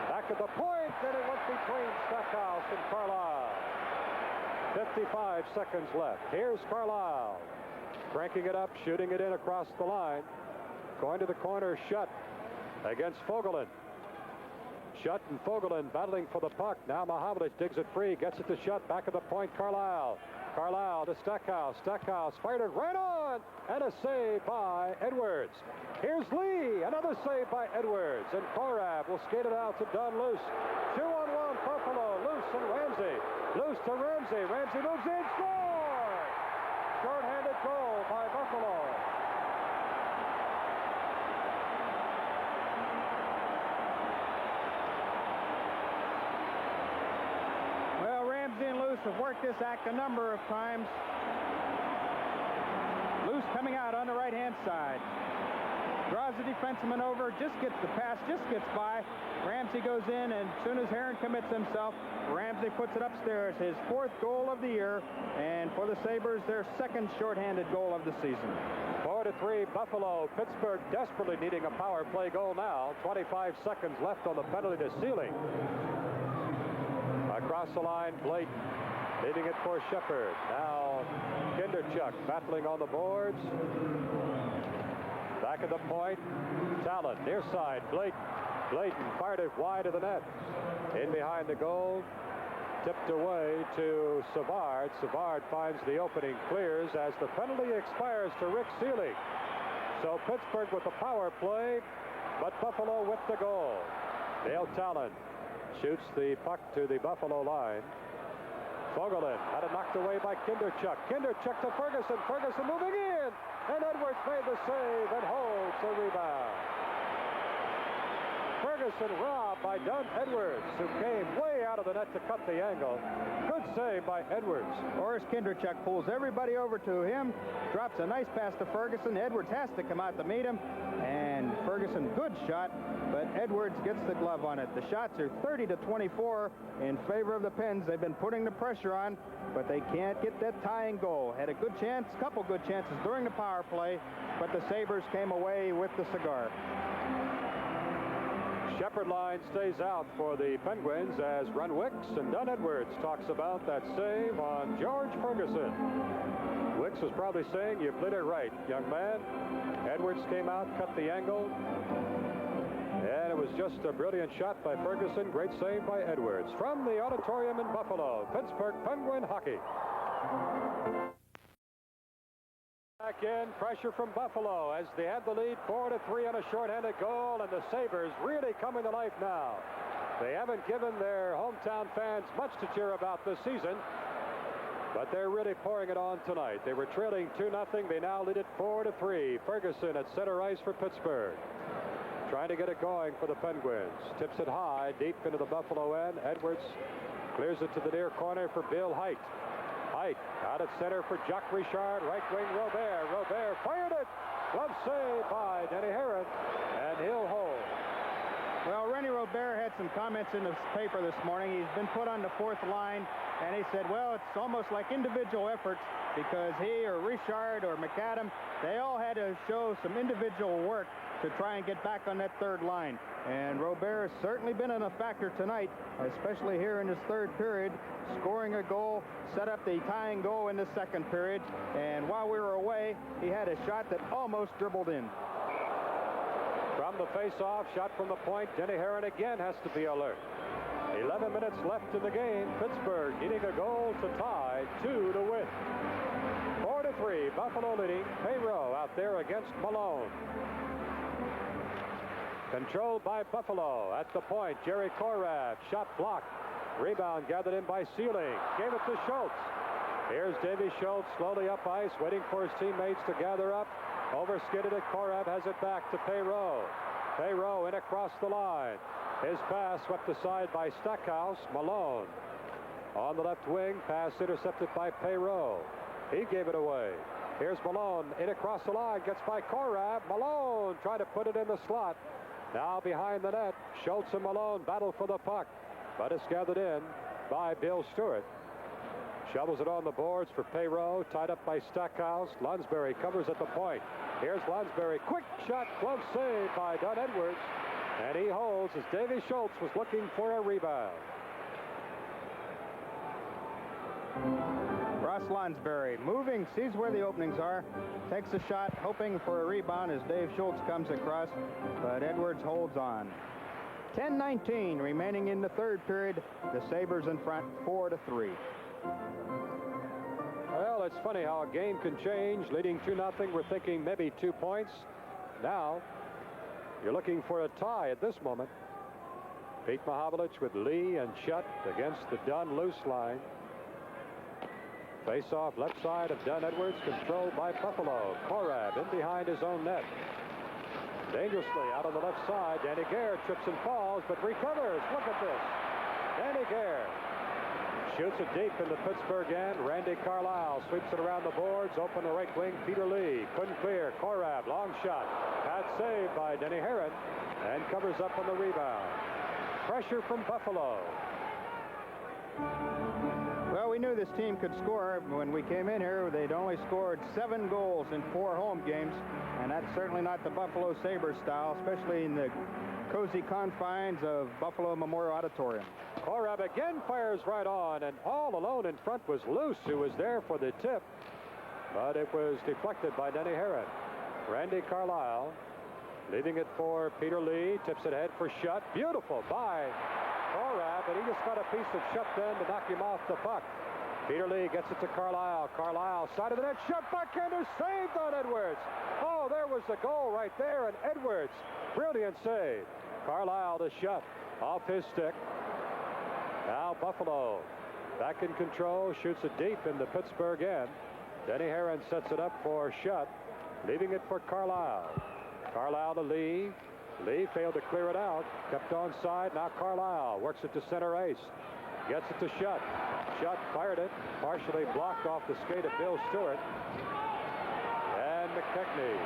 Back at the point, and it went between Stackhouse and Carlisle. 55 seconds left. Here's Carlisle. Cranking it up, shooting it in across the line. Going to the corner, Shutt against Fogelin. Shutt and Fogelin battling for the puck. Now Mahavlich digs it free, gets it to Shutt. Back at the point, Carlisle. Carlisle to Stackhouse. Stackhouse fired it right on, and a save by Edwards. Here's Lee, another save by Edwards, and Korat will skate it out to Dunn Luce. 2-on-1 Buffalo, Luce and Ramsey. Luce to Ramsey. Ramsey moves in, score! Short-handed goal by Buffalo. Well, Ramsey and Luce have worked this act a number of times. Luce coming out on the right-hand side. Draws the defenseman over, just gets the pass, just gets by. Ramsey goes in, and as soon as Herron commits himself, Ramsey puts it upstairs. His fourth goal of the year, and for the Sabres, their second shorthanded goal of the season. 4-3 Buffalo. Pittsburgh desperately needing a power play goal now. 25 seconds left on the penalty to Sealing. Across the line, Blake leaving it for Shepard. Now Kinderchuk battling on the boards. Back at the point, Talon, near side, Blake Clayton fired it wide of the net. In behind the goal, tipped away to Savard. Savard finds the opening, clears as the penalty expires to Rick Seelig. So Pittsburgh with the power play, but Buffalo with the goal. Dale Talon shoots the puck to the Buffalo line. Fogelin had it knocked away by Kinderchuk. Kinderchuk to Ferguson. Ferguson moving in. And Edwards made the save and holds the rebound. Ferguson robbed by Doug Edwards, who came way out of the net to cut the angle. Good save by Edwards. Boris Kinderchuk pulls everybody over to him, drops a nice pass to Ferguson. Edwards has to come out to meet him, and Ferguson, good shot, but Edwards gets the glove on it. The shots are 30-24 in favor of the Pens. They've been putting the pressure on, but they can't get that tying goal. Had a good chance, couple good chances during the power play, but the Sabres came away with the cigar. Shepherd line stays out for the Penguins as Ron Wicks and Don Edwards talks about that save on George Ferguson. Wicks was probably saying, you played it right, young man. Edwards came out, cut the angle, and it was just a brilliant shot by Ferguson. Great save by Edwards. From the auditorium in Buffalo, Pittsburgh Penguin hockey. Back in, pressure from Buffalo as they had the lead 4-3 on a shorthanded goal, and the Sabres really coming to life now. They haven't given their hometown fans much to cheer about this season, but they're really pouring it on tonight. They were trailing 2-0. They now lead it 4-3. Ferguson at center ice for Pittsburgh, trying to get it going for the Penguins. Tips it high, deep into the Buffalo end. Edwards clears it to the near corner for Bill Height. Height out at center for Jacques Richard. Right wing Robert. Robert fired it. Glove save by Denny Herron, and he'll hold. Well, Rennie Robert had some comments in the paper this morning. He's been put on the fourth line, and he said, well, it's almost like individual efforts because he or Richard or McAdam, they all had to show some individual work to try and get back on that third line. And Robert has certainly been a factor tonight, especially here in his third period, scoring a goal, set up the tying goal in the second period, and while we were away, he had a shot that almost dribbled in. From the face-off, shot from the point, Denny Herron again has to be alert. 11 minutes left in the game. Pittsburgh needing a goal to tie, 2 to win. 4-3, Buffalo leading. Payroll out there against Malone. Controlled by Buffalo. At the point, Jerry Korab. Shot blocked. Rebound gathered in by Seelig. Gave it to Schultz. Here's Davy Schultz slowly up ice, waiting for his teammates to gather up. Overskidded it. Korab has it back to Payroll. Payroll in across the line. His pass swept aside by Stackhouse. Malone on the left wing. Pass intercepted by Payroll. He gave it away. Here's Malone in across the line. Gets by Korab. Malone trying to put it in the slot. Now behind the net. Schultz and Malone battle for the puck, but it's gathered in by Bill Stewart. Shovels it on the boards for Payroll. Tied up by Stackhouse. Lunsbury covers at the point. Here's Lunsbury. Quick shot. Glove save by Don Edwards. And he holds as Davy Schultz was looking for a rebound. Ross Lunsbury moving, sees where the openings are, takes a shot, hoping for a rebound as Dave Schultz comes across, but Edwards holds on. 10:19 remaining in the third period. The Sabres in front, 4-3. Well, it's funny how a game can change. Leading 2-0, we're thinking maybe 2 points. Now, you're looking for a tie at this moment. Pete Mahovlich with Lee and Shutt against the Dunn loose line. Face-off left side of Dunn Edwards, controlled by Buffalo. Korab in behind his own net. Dangerously out on the left side. Danny Gare trips and falls, but recovers. Look at this. Danny Gare shoots it deep in the Pittsburgh end. Randy Carlisle sweeps it around the boards. Open the right wing. Peter Lee couldn't clear. Korab, long shot. Pat saved by Denny Herron, and covers up on the rebound. Pressure from Buffalo. Well, we knew this team could score. When we came in here, they'd only scored 7 goals in 4 home games, and that's certainly not the Buffalo Sabres style, especially in the cozy confines of Buffalo Memorial Auditorium. Korab again fires right on, and all alone in front was Luce, who was there for the tip, but it was deflected by Denny Herron. Randy Carlisle Leaving it for Peter Lee. Tips it ahead for Shutt. Beautiful by Korab, and he just got a piece of Shutt then to knock him off the puck. Peter Lee gets it to Carlisle. Carlisle, side of the net, Shutt backhander, saved on Edwards. Oh, there was the goal right there, and Edwards, brilliant save. Carlisle to Shutt, off his stick. Now Buffalo back in control, shoots it deep into Pittsburgh end. Denny Herron sets it up for Shutt, leaving it for Carlisle. Carlisle to Lee. Lee failed to clear it out. Kept on side. Now Carlisle works it to center ice. Gets it to Shutt. Shutt fired it. Partially blocked off the skate of Bill Stewart. And McKechnie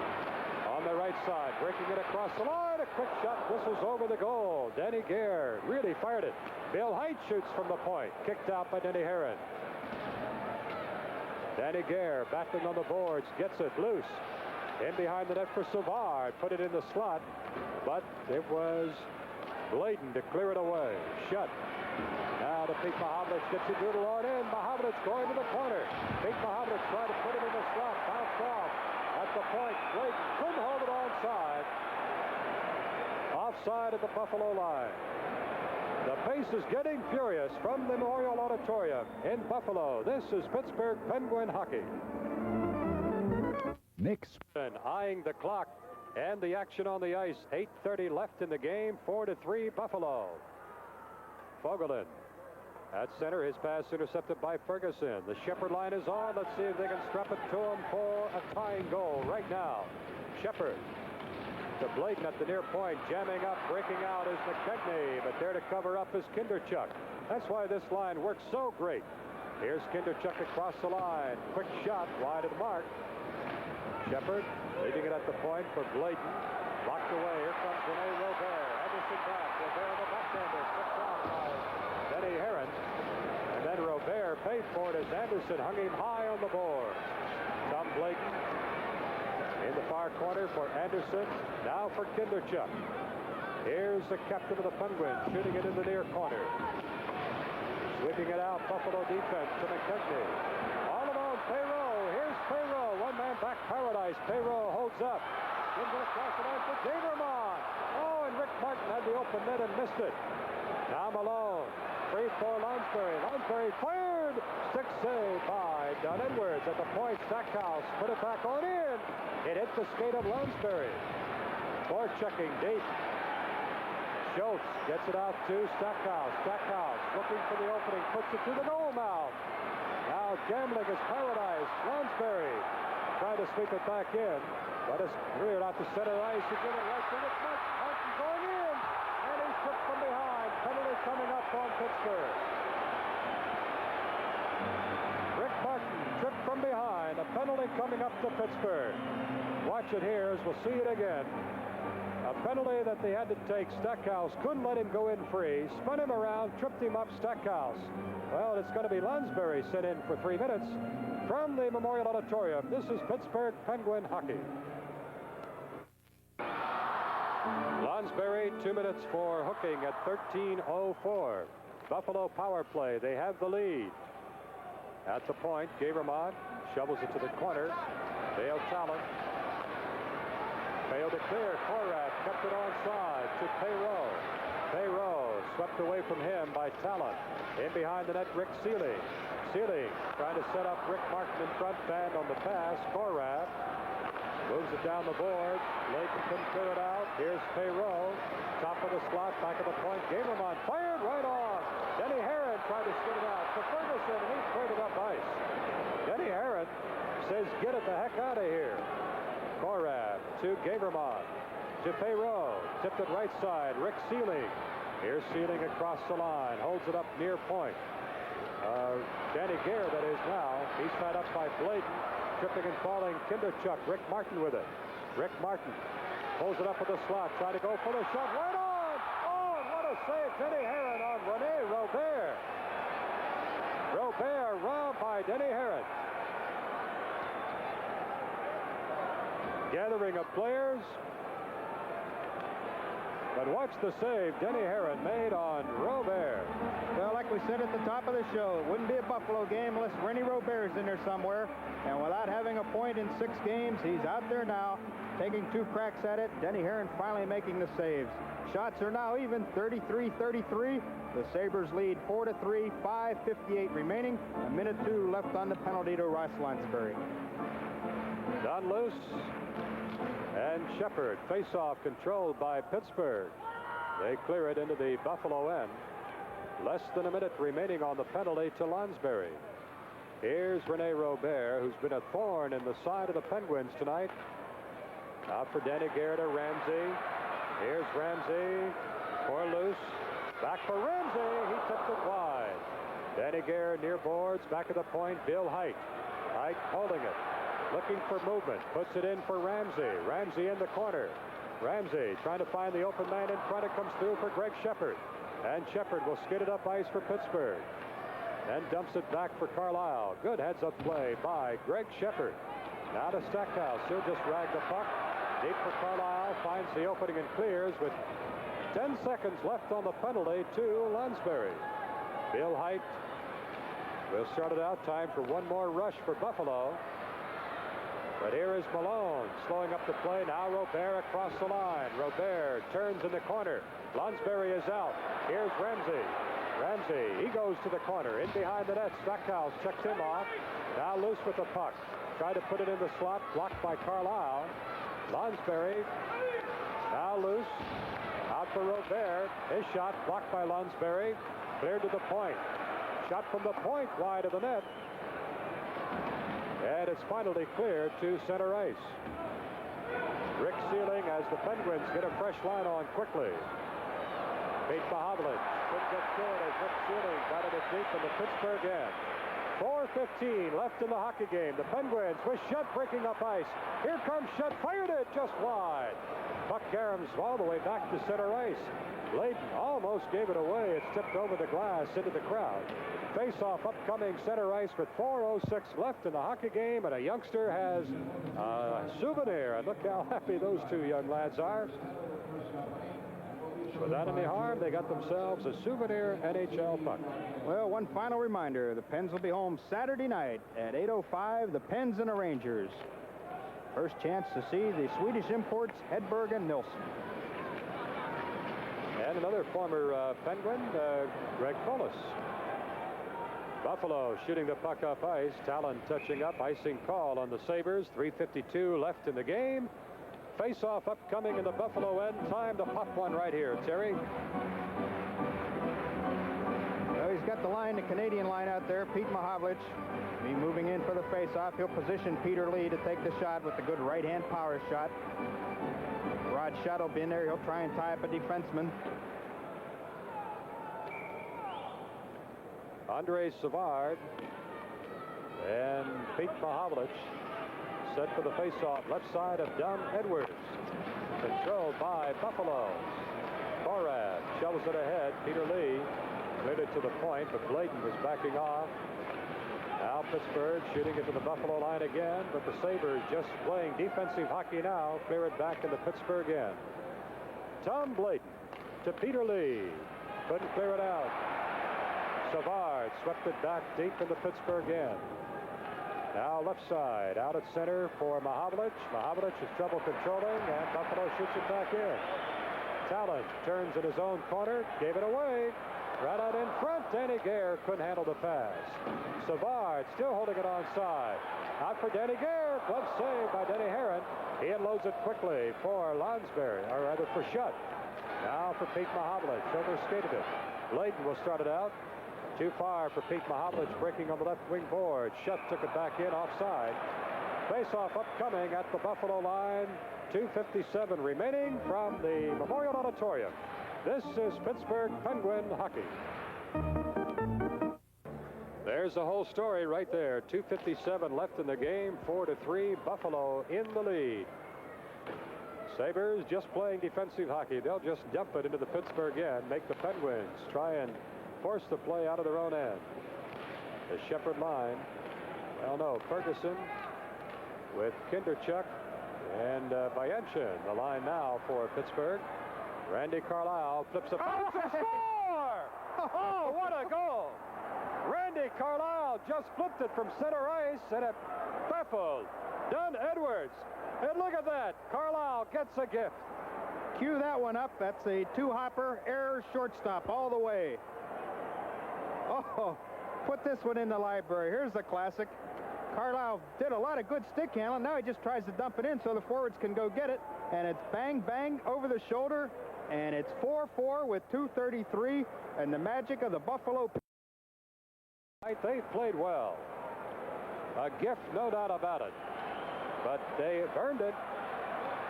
on the right side. Breaking it across the line. A quick shot. Whistles over the goal. Danny Gare really fired it. Bill Height shoots from the point. Kicked out by Denny Herron. Danny Gare battling on the boards. Gets it loose. In behind the net for Savard. Put it in the slot. But it was Bladen to clear it away. Shutt. Now to Pete Mahavlich. Gets it doodle on in. Mahavlich going to the corner. Pete Mahavlich tried to put it in the slot. Bounced off. At the point. Bladen couldn't hold it onside. Offside at the Buffalo line. The pace is getting furious from the Memorial Auditorium in Buffalo. This is Pittsburgh Penguin hockey. Nick Eyeing the clock and the action on the ice. 8:30 left in the game. 4-3 Buffalo. Fogelin at center. His pass intercepted by Ferguson. The Shepherd line is on. Let's see if they can strap it to him for a tying goal right now. Shepherd to Bladen at the near point. Jamming up, breaking out is McKechnie. But there to cover up is Kinderchuk. That's why this line works so great. Here's Kinderchuk across the line. Quick shot wide of the mark. Shepherd leaving it at the point for Bladen. Blocked away. Here comes Rene Robert. Anderson back. Robert on the backhander. Slipped out by Denny Herron. And then Robert paid for it as Anderson hung him high on the board. Tom Bladen in the far corner for Anderson. Now for Kinderchuk. Here's the captain of the Penguins shooting it in the near corner. Sweeping it out. Buffalo defense to McKechnie. All alone, Perreault. Here's Perreault. One man back Paradise. Perreault holds up. Gives it across the line for Gaberman. Oh, and Rick Martin had the open net and missed it. Now Malone. Free for Lonsbury. Lonsbury fired. Stick save by Don Edwards at the point. Stackhouse put it back on in. It hit the skate of Lonsbury. For checking deep. Schultz gets it out to Stackhouse. Stackhouse looking for the opening. Puts it to the goal mouth. Now gambling is Paradise. Lonsbury trying to sweep it back in. But it's cleared out to center ice. He did it right to Rick Martin. Martin going in. And he's tripped from behind. Penalty coming up on Pittsburgh. Rick Martin tripped from behind. A penalty coming up to Pittsburgh. Watch it here as we'll see it again. A penalty that they had to take. Stackhouse couldn't let him go in free. Spun him around, tripped him up. Stackhouse. Well, it's going to be Lonsbury sent in for 3 minutes from the Memorial Auditorium. This is Pittsburgh Penguin hockey. Lonsbury, 2 minutes for hooking at 13:04. Buffalo power play. They have the lead. At the point, Gaberman shovels it to the corner. Dale Talon failed to clear. Korath kept it onside to Perreault. Perreault swept away from him by Talon. In behind the net, Rick Sealing. Sealing trying to set up Rick Martin in front. Band on the pass. Korath moves it down the board. Layton couldn't clear it out. Here's Perreault. Top of the slot, back of the point. Gaberman fired right on. Denny Herron tried to skid it out. For Ferguson, he cleared it up ice. Denny Herron says, get it the heck out of here. Korath to Gaberman. To Perreault. Tipped it right side. Rick Sealing. Here's Sealing across the line. Holds it up near point. Danny Gare, that is now. He's tied up by Bladen. Tripping and falling. Kinderchuk. Rick Martin with it. Rick Martin pulls it up with the slot. Trying to go for the shot. Right on! Oh, and what a save. Denny Herron on Rene Robert. Robert robbed by Denny Herron. Gathering of players. But watch the save Denny Herron made on Robert. Well, like we said at the top of the show, it wouldn't be a Buffalo game unless Rennie Robert's in there somewhere. And without having a point in 6 games, he's out there now, taking 2 cracks at it. Denny Herron finally making the saves. Shots are now even, 33-33. The Sabres lead 4-3, 5:58 remaining. A minute 2 left on the penalty to Ross Lansbury. Done loose. And Shepard, face-off controlled by Pittsburgh. They clear it into the Buffalo end. Less than a minute remaining on the penalty to Lansbury. Here's Rene Robert, who's been a thorn in the side of the Penguins tonight. Out for Danny Gare to Ramsey. Here's Ramsey for loose. Back for Ramsey. He tipped it wide. Danny Gare near boards. Back at the point. Bill Height. Height holding it. Looking for movement. Puts it in for Ramsey. Ramsey in the corner. Ramsey trying to find the open man in front. It comes through for Greg Shepard. And Shepard will skid it up ice for Pittsburgh. And dumps it back for Carlisle. Good heads-up play by Greg Shepard. Now to Stackhouse. He'll just rag the puck. Deep for Carlisle. Finds the opening and clears with 10 seconds left on the penalty to Lansbury. Bill Height will start it out. Time for one more rush for Buffalo. But here is Malone slowing up the play. Now Robert across the line. Robert turns in the corner. Lansbury is out. Here's Ramsey. Ramsey, he goes to the corner. In behind the net. Stackhouse checks him off. Now loose with the puck. Tried to put it in the slot. Blocked by Carlisle. Lansbury now loose. Out for Robert. His shot blocked by Lansbury. Cleared to the point. Shot from the point wide of the net. And it's finally cleared to center ice. Rick Sealing as the Penguins get a fresh line on quickly. Pete Mahovlich couldn't get through it as Rick Sealing got it deep in the Pittsburgh end. 4:15 left in the hockey game. The Penguins with Shutt breaking up ice. Here comes Shutt. Fired it just wide. Puck caroms all the way back to center ice. Layton almost gave it away. It's tipped over the glass into the crowd. Face-off upcoming center ice with 4:06 left in the hockey game, and a youngster has a souvenir. And look how happy those 2 young lads are. Without any harm, they got themselves a souvenir NHL puck. Well, one final reminder. The Pens will be home Saturday night at 8:05. The Pens and the Rangers. First chance to see the Swedish imports Hedberg and Nilsson. And another former Penguin, Greg Follis. Buffalo shooting the puck up ice. Talon touching up. Icing call on the Sabres. 3:52 left in the game. Face-off upcoming in the Buffalo end. Time to pop one right here, Terry. Well, he's got the line, the Canadian line out there. Pete Mahovlich be moving in for the face-off. He'll position Peter Lee to take the shot with the good right-hand power shot. Rod Shutt will be in there. He'll try and tie up a defenseman. Andre Savard and Pete Mahovlich set for the face-off left side of Don Edwards. Controlled by Buffalo. Korad shovels it ahead. Peter Lee cleared it to the point, but Bladen was backing off. Now Pittsburgh shooting it to the Buffalo line again, but the Sabres just playing defensive hockey now. Clear it back in the Pittsburgh end. Tom Bladen to Peter Lee. Couldn't clear it out. Savard swept it back deep in the Pittsburgh end. Now left side, out at center for Mahovlich. Mahovlich has trouble controlling, and Buffalo shoots it back in. Talon turns in his own corner, gave it away. Right out in front, Danny Gare couldn't handle the pass. Savard still holding it onside. Out for Danny Gare, glove save by Denny Herron. He unloads it quickly for Lansbury, or rather for Shutt. Now for Pete Mahovlich, overskated it. Layton will start it out. Too far for Pete Mahovlich, breaking on the left wing board. Shutt took it back in offside. Face-off upcoming at the Buffalo line. 2:57 remaining from the Memorial Auditorium. This is Pittsburgh Penguin hockey. There's the whole story right there. 2:57 left in the game. 4-3, Buffalo in the lead. Sabres just playing defensive hockey. They'll just dump it into the Pittsburgh end, make the Penguins try and force the play out of their own end. The Shepard line. Well, no, Ferguson with Kinderchuk and Bayenchin. The line now for Pittsburgh. Randy Carlisle flips a pass and score! Oh, what a goal! Randy Carlisle just flipped it from center ice, and it baffled Dunn Edwards. And look at that. Carlisle gets a gift. Cue that one up. That's a two-hopper error shortstop all the way. Oh, put this one in the library. Here's the classic. Carlisle did a lot of good stick handling. Now he just tries to dump it in so the forwards can go get it. And it's bang, bang over the shoulder. And it's 4-4 with 2:33. And the magic of the Buffalo. They've played well. A gift, no doubt about it. But they have earned it.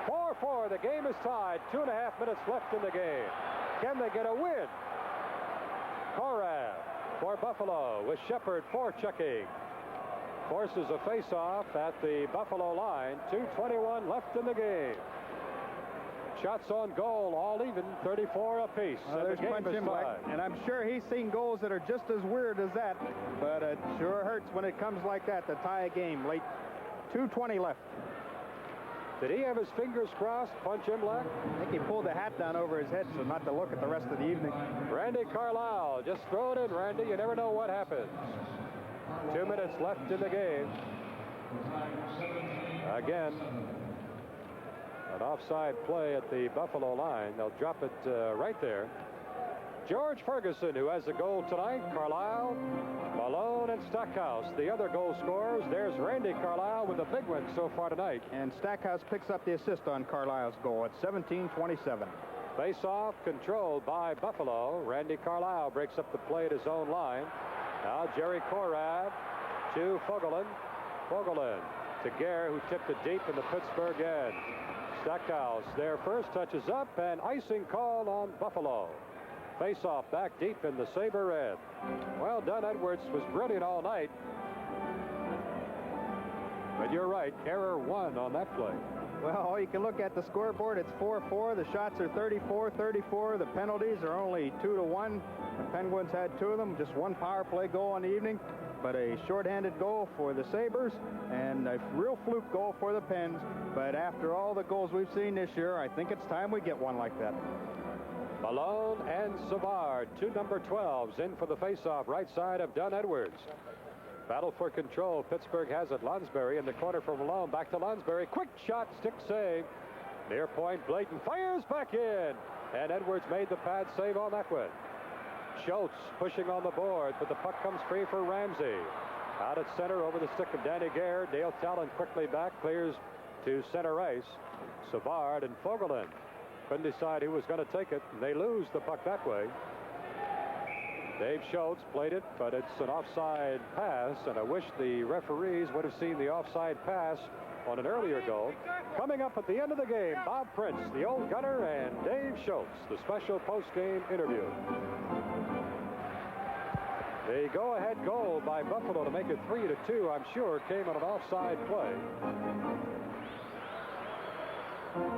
4-4. The game is tied. 2.5 minutes left in the game. Can they get a win? Korab for Buffalo with Shepard forechecking. Forces a face-off at the Buffalo line. 2:21 left in the game. Shots on goal, all even, 34 apiece. There's Punch Imlach, and I'm sure he's seen goals that are just as weird as that. But it sure hurts when it comes like that to tie a game late. 2:20 left. Did he have his fingers crossed, Punch Imlach? I think he pulled the hat down over his head so not to look at the rest of the evening. Randy Carlisle, just throw it in, Randy. You never know what happens. 2 minutes left in the game. Again, an offside play at the Buffalo line. They'll drop it right there. George Ferguson, who has the goal tonight. Carlisle, Malone, and Stackhouse, the other goal scorers. There's Randy Carlisle with a big one so far tonight. And Stackhouse picks up the assist on Carlisle's goal at 17:27. Face-off controlled by Buffalo. Randy Carlisle breaks up the play at his own line. Now Jerry Korab to Fogelin. Fogelin to Gare, who tipped it deep in the Pittsburgh end. Stackhouse there first, touches up, and icing called on Buffalo. Face-off back deep in the Sabre red. Well, Dunn Edwards was brilliant all night. But you're right, error 1 on that play. Well, you can look at the scoreboard. It's 4-4. The shots are 34-34. The penalties are only 2-1. The Penguins had 2 of them. Just 1 power play goal on the evening. But a shorthanded goal for the Sabres and a real fluke goal for the Pens. But after all the goals we've seen this year, I think it's time we get one like that. Malone and Savard, 2 number 12s in for the faceoff right side of Dunn Edwards. Battle for control. Pittsburgh has it. Lonsberry in the corner for Malone. Back to Lonsberry. Quick shot, stick save. Near point, Blayton fires back in. And Edwards made the pad save on that one. Schultz pushing on the board, but the puck comes free for Ramsey. Out at center over the stick of Danny Gare. Dale Talon quickly back, clears to center ice. Savard and Fogelin couldn't decide who was going to take it. They lose the puck that way. Dave Schultz played it, but it's an offside pass, and I wish the referees would have seen the offside pass on an earlier goal. Coming up at the end of the game, Bob Prince, the old gunner, and Dave Schultz, the special post-game interview. The go-ahead goal by Buffalo to make it 3-2, I'm sure, came on an offside play.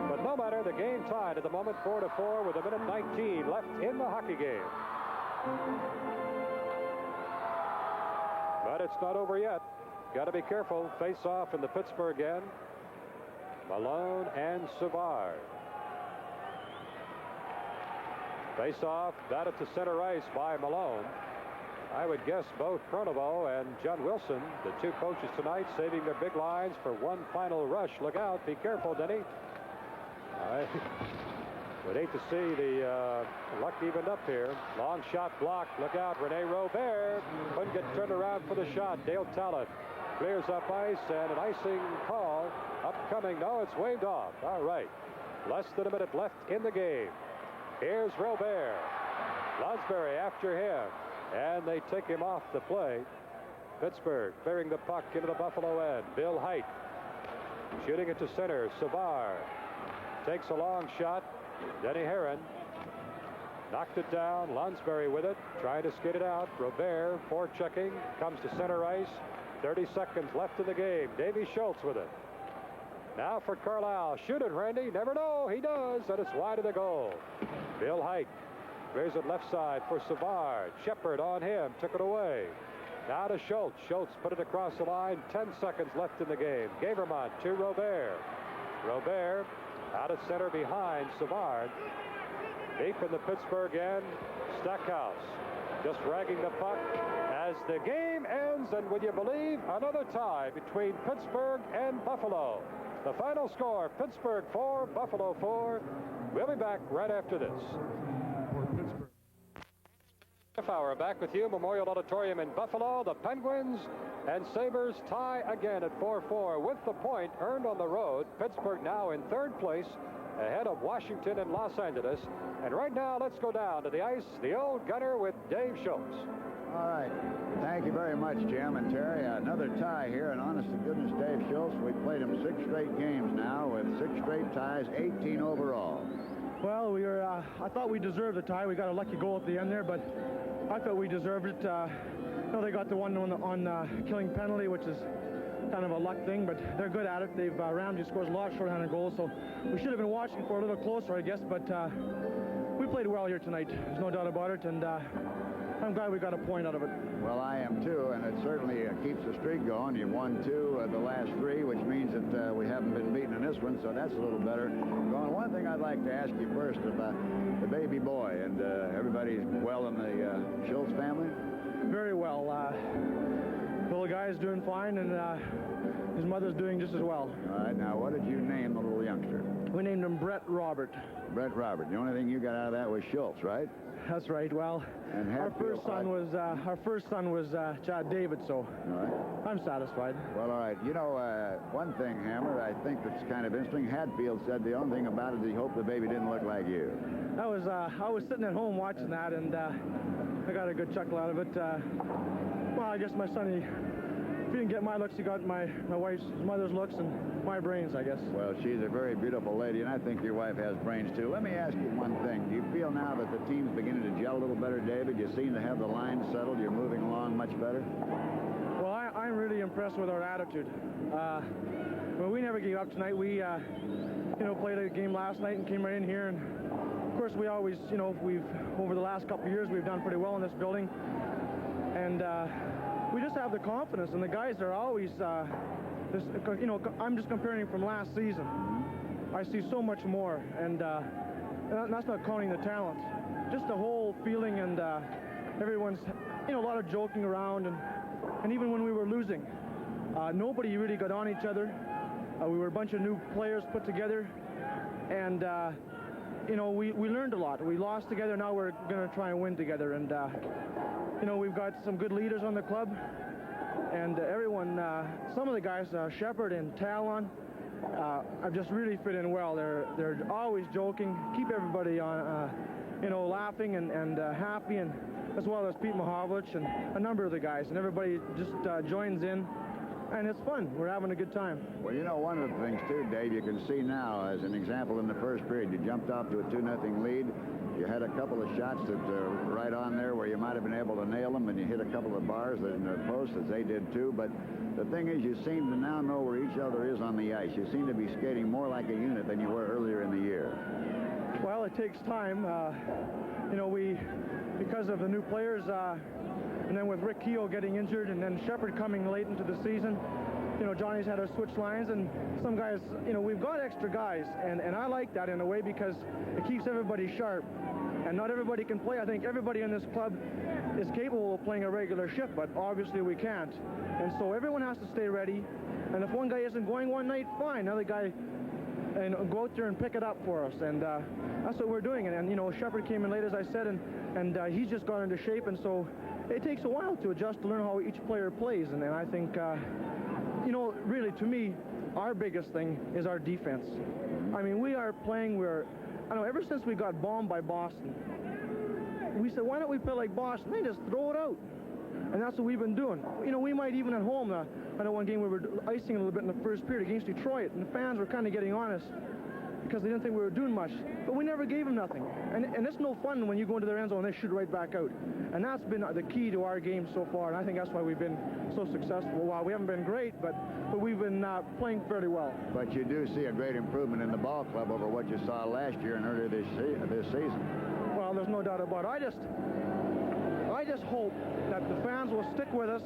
But no matter, the game tied at the moment, 4-4, with 1:19 left in the hockey game. But it's not over yet. Got to be careful. Face off in the Pittsburgh end. Malone and Savard. Face off, batted to center ice by Malone. I would guess both Pronovo and John Wilson, the 2 coaches tonight, saving their big lines for one final rush. Look out. Be careful, Denny. I would hate to see the luck evened up here. Long shot blocked. Look out. Rene Robert couldn't get turned around for the shot. Dale Talon clears up ice, and an icing call upcoming. No, it's waved off. All right. Less than a minute left in the game. Here's Robert. Lonsberry after him, and they take him off the play. Pittsburgh clearing the puck into the Buffalo end. Bill Height shooting it to center. Savard takes a long shot. Denny Herron knocked it down. Lonsberry with it, trying to skid it out. Robert forechecking, comes to center ice. 30 seconds left in the game. Davy Schultz with it. Now for Carlisle. Shoot it, Randy. Never know. He does, and it's wide of the goal. Bill Height clears it left side for Savard. Shepard on him, took it away. Now to Schultz. Schultz put it across the line. 10 seconds left in the game. Gavermont to Robert. Robert out of center behind Savard. deep in the Pittsburgh end. Stackhouse just ragging the puck as the game ends, and would you believe, another tie between Pittsburgh and Buffalo. The final score, Pittsburgh 4, Buffalo 4. We'll be back right after this. Half hour back with you, Memorial Auditorium in Buffalo. The Penguins and Sabres tie again at 4-4 with the point earned on the road. Pittsburgh now in third place, ahead of Washington and Los Angeles. And right now, let's go down to the ice, the old gunner with Dave Schultz. All right. Thank you very much, Jim and Terry. Another tie here, and honest to goodness, Dave Schultz, we've played him 6 straight games now with 6 straight ties, 18 overall. Well, I thought we deserved the tie. We got a lucky goal at the end there, but I thought we deserved it. They got the one on killing penalty, which is kind of a luck thing, but they're good at it. Ramsey scores a lot of shorthanded goals, so we should have been watching for a little closer, I guess, but we played well here tonight. There's no doubt about it, and I'm glad we got a point out of it. Well, I am too, and it certainly keeps the streak going. You've won 2 of the last 3, which means that we haven't been beaten in this one, so that's a little better. Going, one thing I'd like to ask you first about the baby boy, and everybody's well in the Schultz family? Very well. The little guy's doing fine, and his mother's doing just as well. All right, now what did you name the little youngster? We named him Brett Robert. Brett Robert. The only thing you got out of that was Schultz, right? That's right. Well, and our first son was Chad David, so all right. I'm satisfied. Well, all right. You know, one thing, Hammer, I think that's kind of interesting. Hadfield said the only thing about it is he hoped the baby didn't look like you. I was sitting at home watching that, and I got a good chuckle out of it. Well, I guess my son, if he didn't get my looks, he got my wife's mother's looks and my brains, I guess. Well, she's a very beautiful lady, and I think your wife has brains, too. Let me ask you one thing. Do you feel now that the team's beginning to gel a little better, David? You seem to have the line settled. You're moving along much better? Well, I'm really impressed with our attitude. Well, we never gave up tonight. We, played a game last night and came right in here, and of course, we always, over the last couple of years, we've done pretty well in this building, and we just have the confidence, and the guys are always, I'm just comparing from last season. I see so much more, and that's not counting the talent. Just the whole feeling, and everyone's, a lot of joking around, and even when we were losing, nobody really got on each other. We were a bunch of new players put together, and we learned a lot. We lost together, now we're going to try and win together, and we've got some good leaders on the club, and everyone, some of the guys, Shepard and Talon, have just really fit in well. They're always joking, keep everybody on, laughing and happy, and as well as Pete Mahovlich and a number of the guys, and everybody just joins in. And it's fun. We're having a good time. Well, one of the things, too, Dave, you can see now, as an example, in the first period, you jumped off to a 2-0 lead. You had a couple of shots that right on there where you might have been able to nail them, and you hit a couple of bars in the post, as they did, too. But the thing is, you seem to now know where each other is on the ice. You seem to be skating more like a unit than you were earlier in the year. Well, it takes time. Because of the new players, and then with Rick Keogh getting injured, and then Shepard coming late into the season, Johnny's had to switch lines, and some guys, we've got extra guys, and I like that in a way because it keeps everybody sharp, and not everybody can play. I think everybody in this club is capable of playing a regular shift, but obviously we can't, and so everyone has to stay ready, and if one guy isn't going one night, fine, another guy go out there and pick it up for us, and that's what we're doing, and Shepard came in late, as I said, and he's just got into shape, and so it takes a while to adjust to learn how each player plays, and I think, really, to me, our biggest thing is our defense. I mean, we are playing, ever since we got bombed by Boston, we said, why don't we play like Boston? They just throw it out. And that's what we've been doing. We might even at home, I know one game we were icing a little bit in the first period against Detroit, and the fans were kind of getting on us because they didn't think we were doing much. But we never gave them nothing. And it's no fun when you go into their end zone and they shoot right back out. And that's been the key to our game so far, and I think that's why we've been so successful. Well, we haven't been great, but we've been playing fairly well. But you do see a great improvement in the ball club over what you saw last year and earlier this season. Well, there's no doubt about it. I just hope that the fans will stick with us,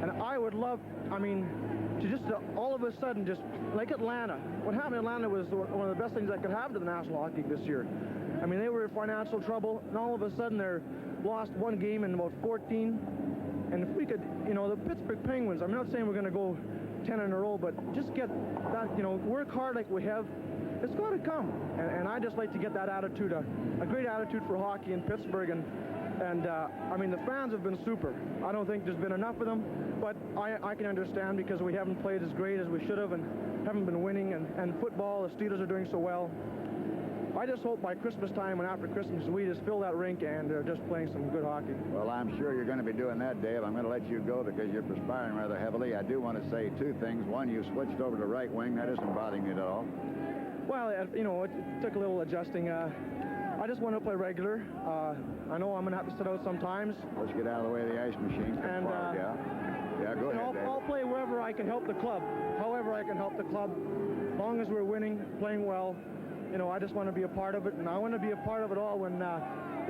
and I would love, to just all of a sudden, just like Atlanta. What happened in Atlanta was one of the best things that could happen to the National Hockey League this year. I mean, they were in financial trouble, and all of a sudden they're lost one game in about 14. And if we could, you know, the Pittsburgh Penguins, I'm not saying we're going to go 10 in a row, but just get that, you know, work hard like we have. It's got to come. And I just like to get that attitude, a great attitude for hockey in Pittsburgh. And I mean, the fans have been super. I don't think there's been enough of them, but I can understand because we haven't played as great as we should have and haven't been winning. And football, the Steelers are doing so well. I just hope by Christmas time and after Christmas, we just fill that rink and are just playing some good hockey. Well, I'm sure you're going to be doing that, Dave. I'm going to let you go because you're perspiring rather heavily. I do want to say two things. One, you switched over to right wing. That isn't bothering you at all. Well, you know, it took a little adjusting. I just want to play regular. I know I'm going to have to sit out sometimes. Let's get out of the way of the ice machine. And yeah, go ahead, Dave. I'll play wherever I can help the club. However I can help the club. As long as we're winning, playing well, you know, I just want to be a part of it. And I want to be a part of it all when the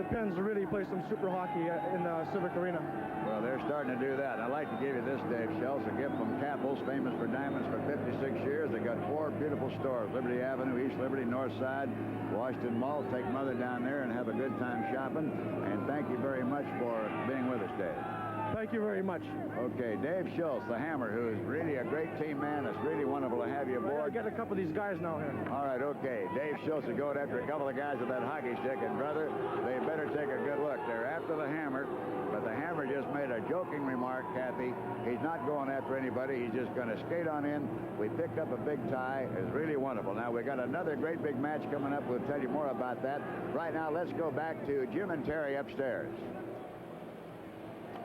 Pens really play some super hockey in Civic Arena. Well, they're starting to do that. I'd like to give you this, Dave Schultz, a gift from Campbell's, famous for diamonds for 56 years. They got 4 beautiful stores, Liberty Avenue, East Liberty, North Side, Washington Mall. Take Mother down there and have a good time shopping. And thank you very much for being with us, Dave. Thank you very much. Okay, Dave Schultz, the Hammer, who is really a great team man. It's really wonderful to have you aboard. I'll get a couple of these guys now here. All right, okay. Dave Schultz is going after a couple of guys with that hockey stick, and brother, they better take a good look. They're after the Hammer, but the Hammer just made a joking remark, Kathy. He's not going after anybody. He's just going to skate on in. We picked up a big tie. It's really wonderful. Now, we got another great big match coming up. We'll tell you more about that. Right now, let's go back to Jim and Terry upstairs.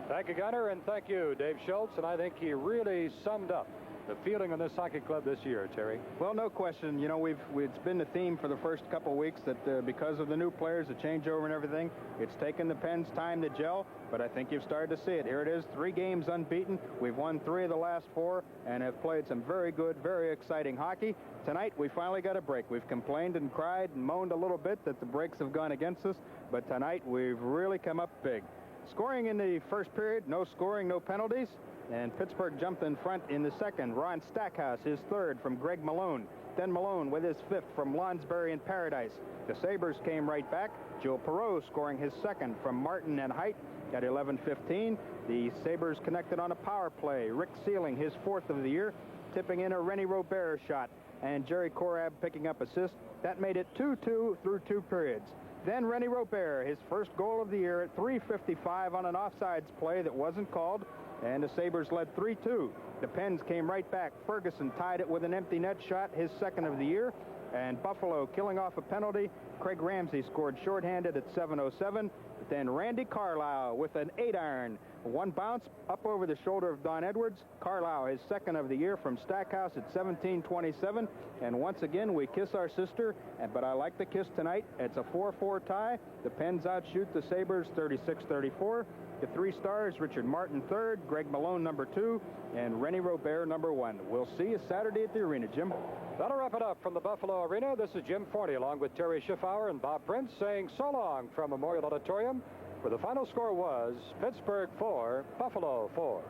Thank you, Gunner, and thank you, Dave Schultz. And I think he really summed up the feeling on this hockey club this year, Terry. Well, no question. You know, it's been the theme for the first couple of weeks that because of the new players, the changeover and everything, it's taken the Pens time to gel, but I think you've started to see it. Here it is, 3 games unbeaten. We've won 3 of the last 4 and have played some very good, very exciting hockey. Tonight, we finally got a break. We've complained and cried and moaned a little bit that the breaks have gone against us, but tonight we've really come up big. Scoring in the first period, no scoring, no penalties. And Pittsburgh jumped in front in the second. Ron Stackhouse, his 3rd from Greg Malone. Then Malone with his 5th from Lonsberry and Paradise. The Sabres came right back. Joe Perreault scoring his 2nd from Martin and Height at 11:15. The Sabres connected on a power play. Rick Sealing, his 4th of the year, tipping in a Rennie Robert shot. And Jerry Korab picking up assist. That made it 2-2 through 2 periods. Then Rennie Robert, his first goal of the year at 3:55 on an offsides play that wasn't called, and the Sabres led 3-2. The Pens came right back. Ferguson tied it with an empty net shot, his 2nd of the year, and Buffalo killing off a penalty. Craig Ramsey scored shorthanded at 7:07. Then Randy Carlisle with an 8-iron. One bounce up over the shoulder of Don Edwards. Carlisle, his 2nd of the year from Stackhouse at 17:27. And once again, we kiss our sister, but I like the kiss tonight. It's a 4-4 tie. The Pens outshoot the Sabres 36-34. The 3 stars, Richard Martin 3rd, Greg Malone number 2, and Rennie Robert number 1. We'll see you Saturday at the arena, Jim. That'll wrap it up from the Buffalo Arena. This is Jim Forney along with Terry Schiffauer and Bob Prince saying so long from Memorial Auditorium, where the final score was Pittsburgh 4, Buffalo 4.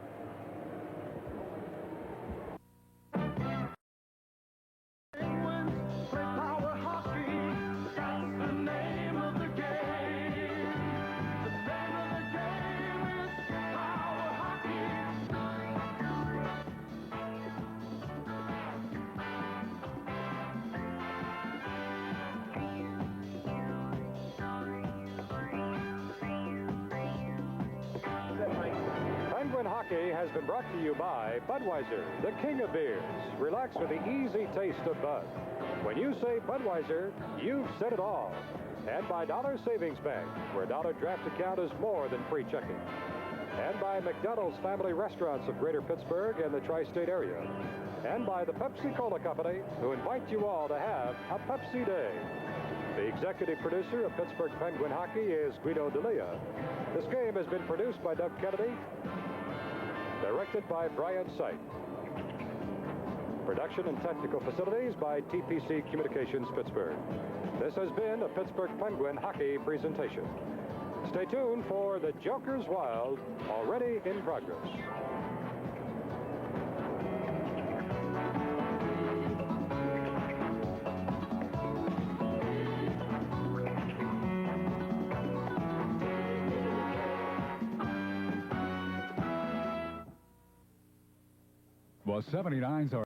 Hockey has been brought to you by Budweiser, the king of beers. Relax with the easy taste of Bud. When you say Budweiser, you've said it all. And by Dollar Savings Bank, where a dollar draft account is more than free checking. And by McDonald's family restaurants of Greater Pittsburgh and the tri-state area. And by the Pepsi-Cola Company, who invite you all to have a Pepsi Day. The executive producer of Pittsburgh Penguin Hockey is Guido D'Elia. This game has been produced by Doug Kennedy, directed by Brian Sight. Production and technical facilities by TPC Communications Pittsburgh. This has been a Pittsburgh Penguin Hockey presentation. Stay tuned for The Joker's Wild, already in progress. The 79s are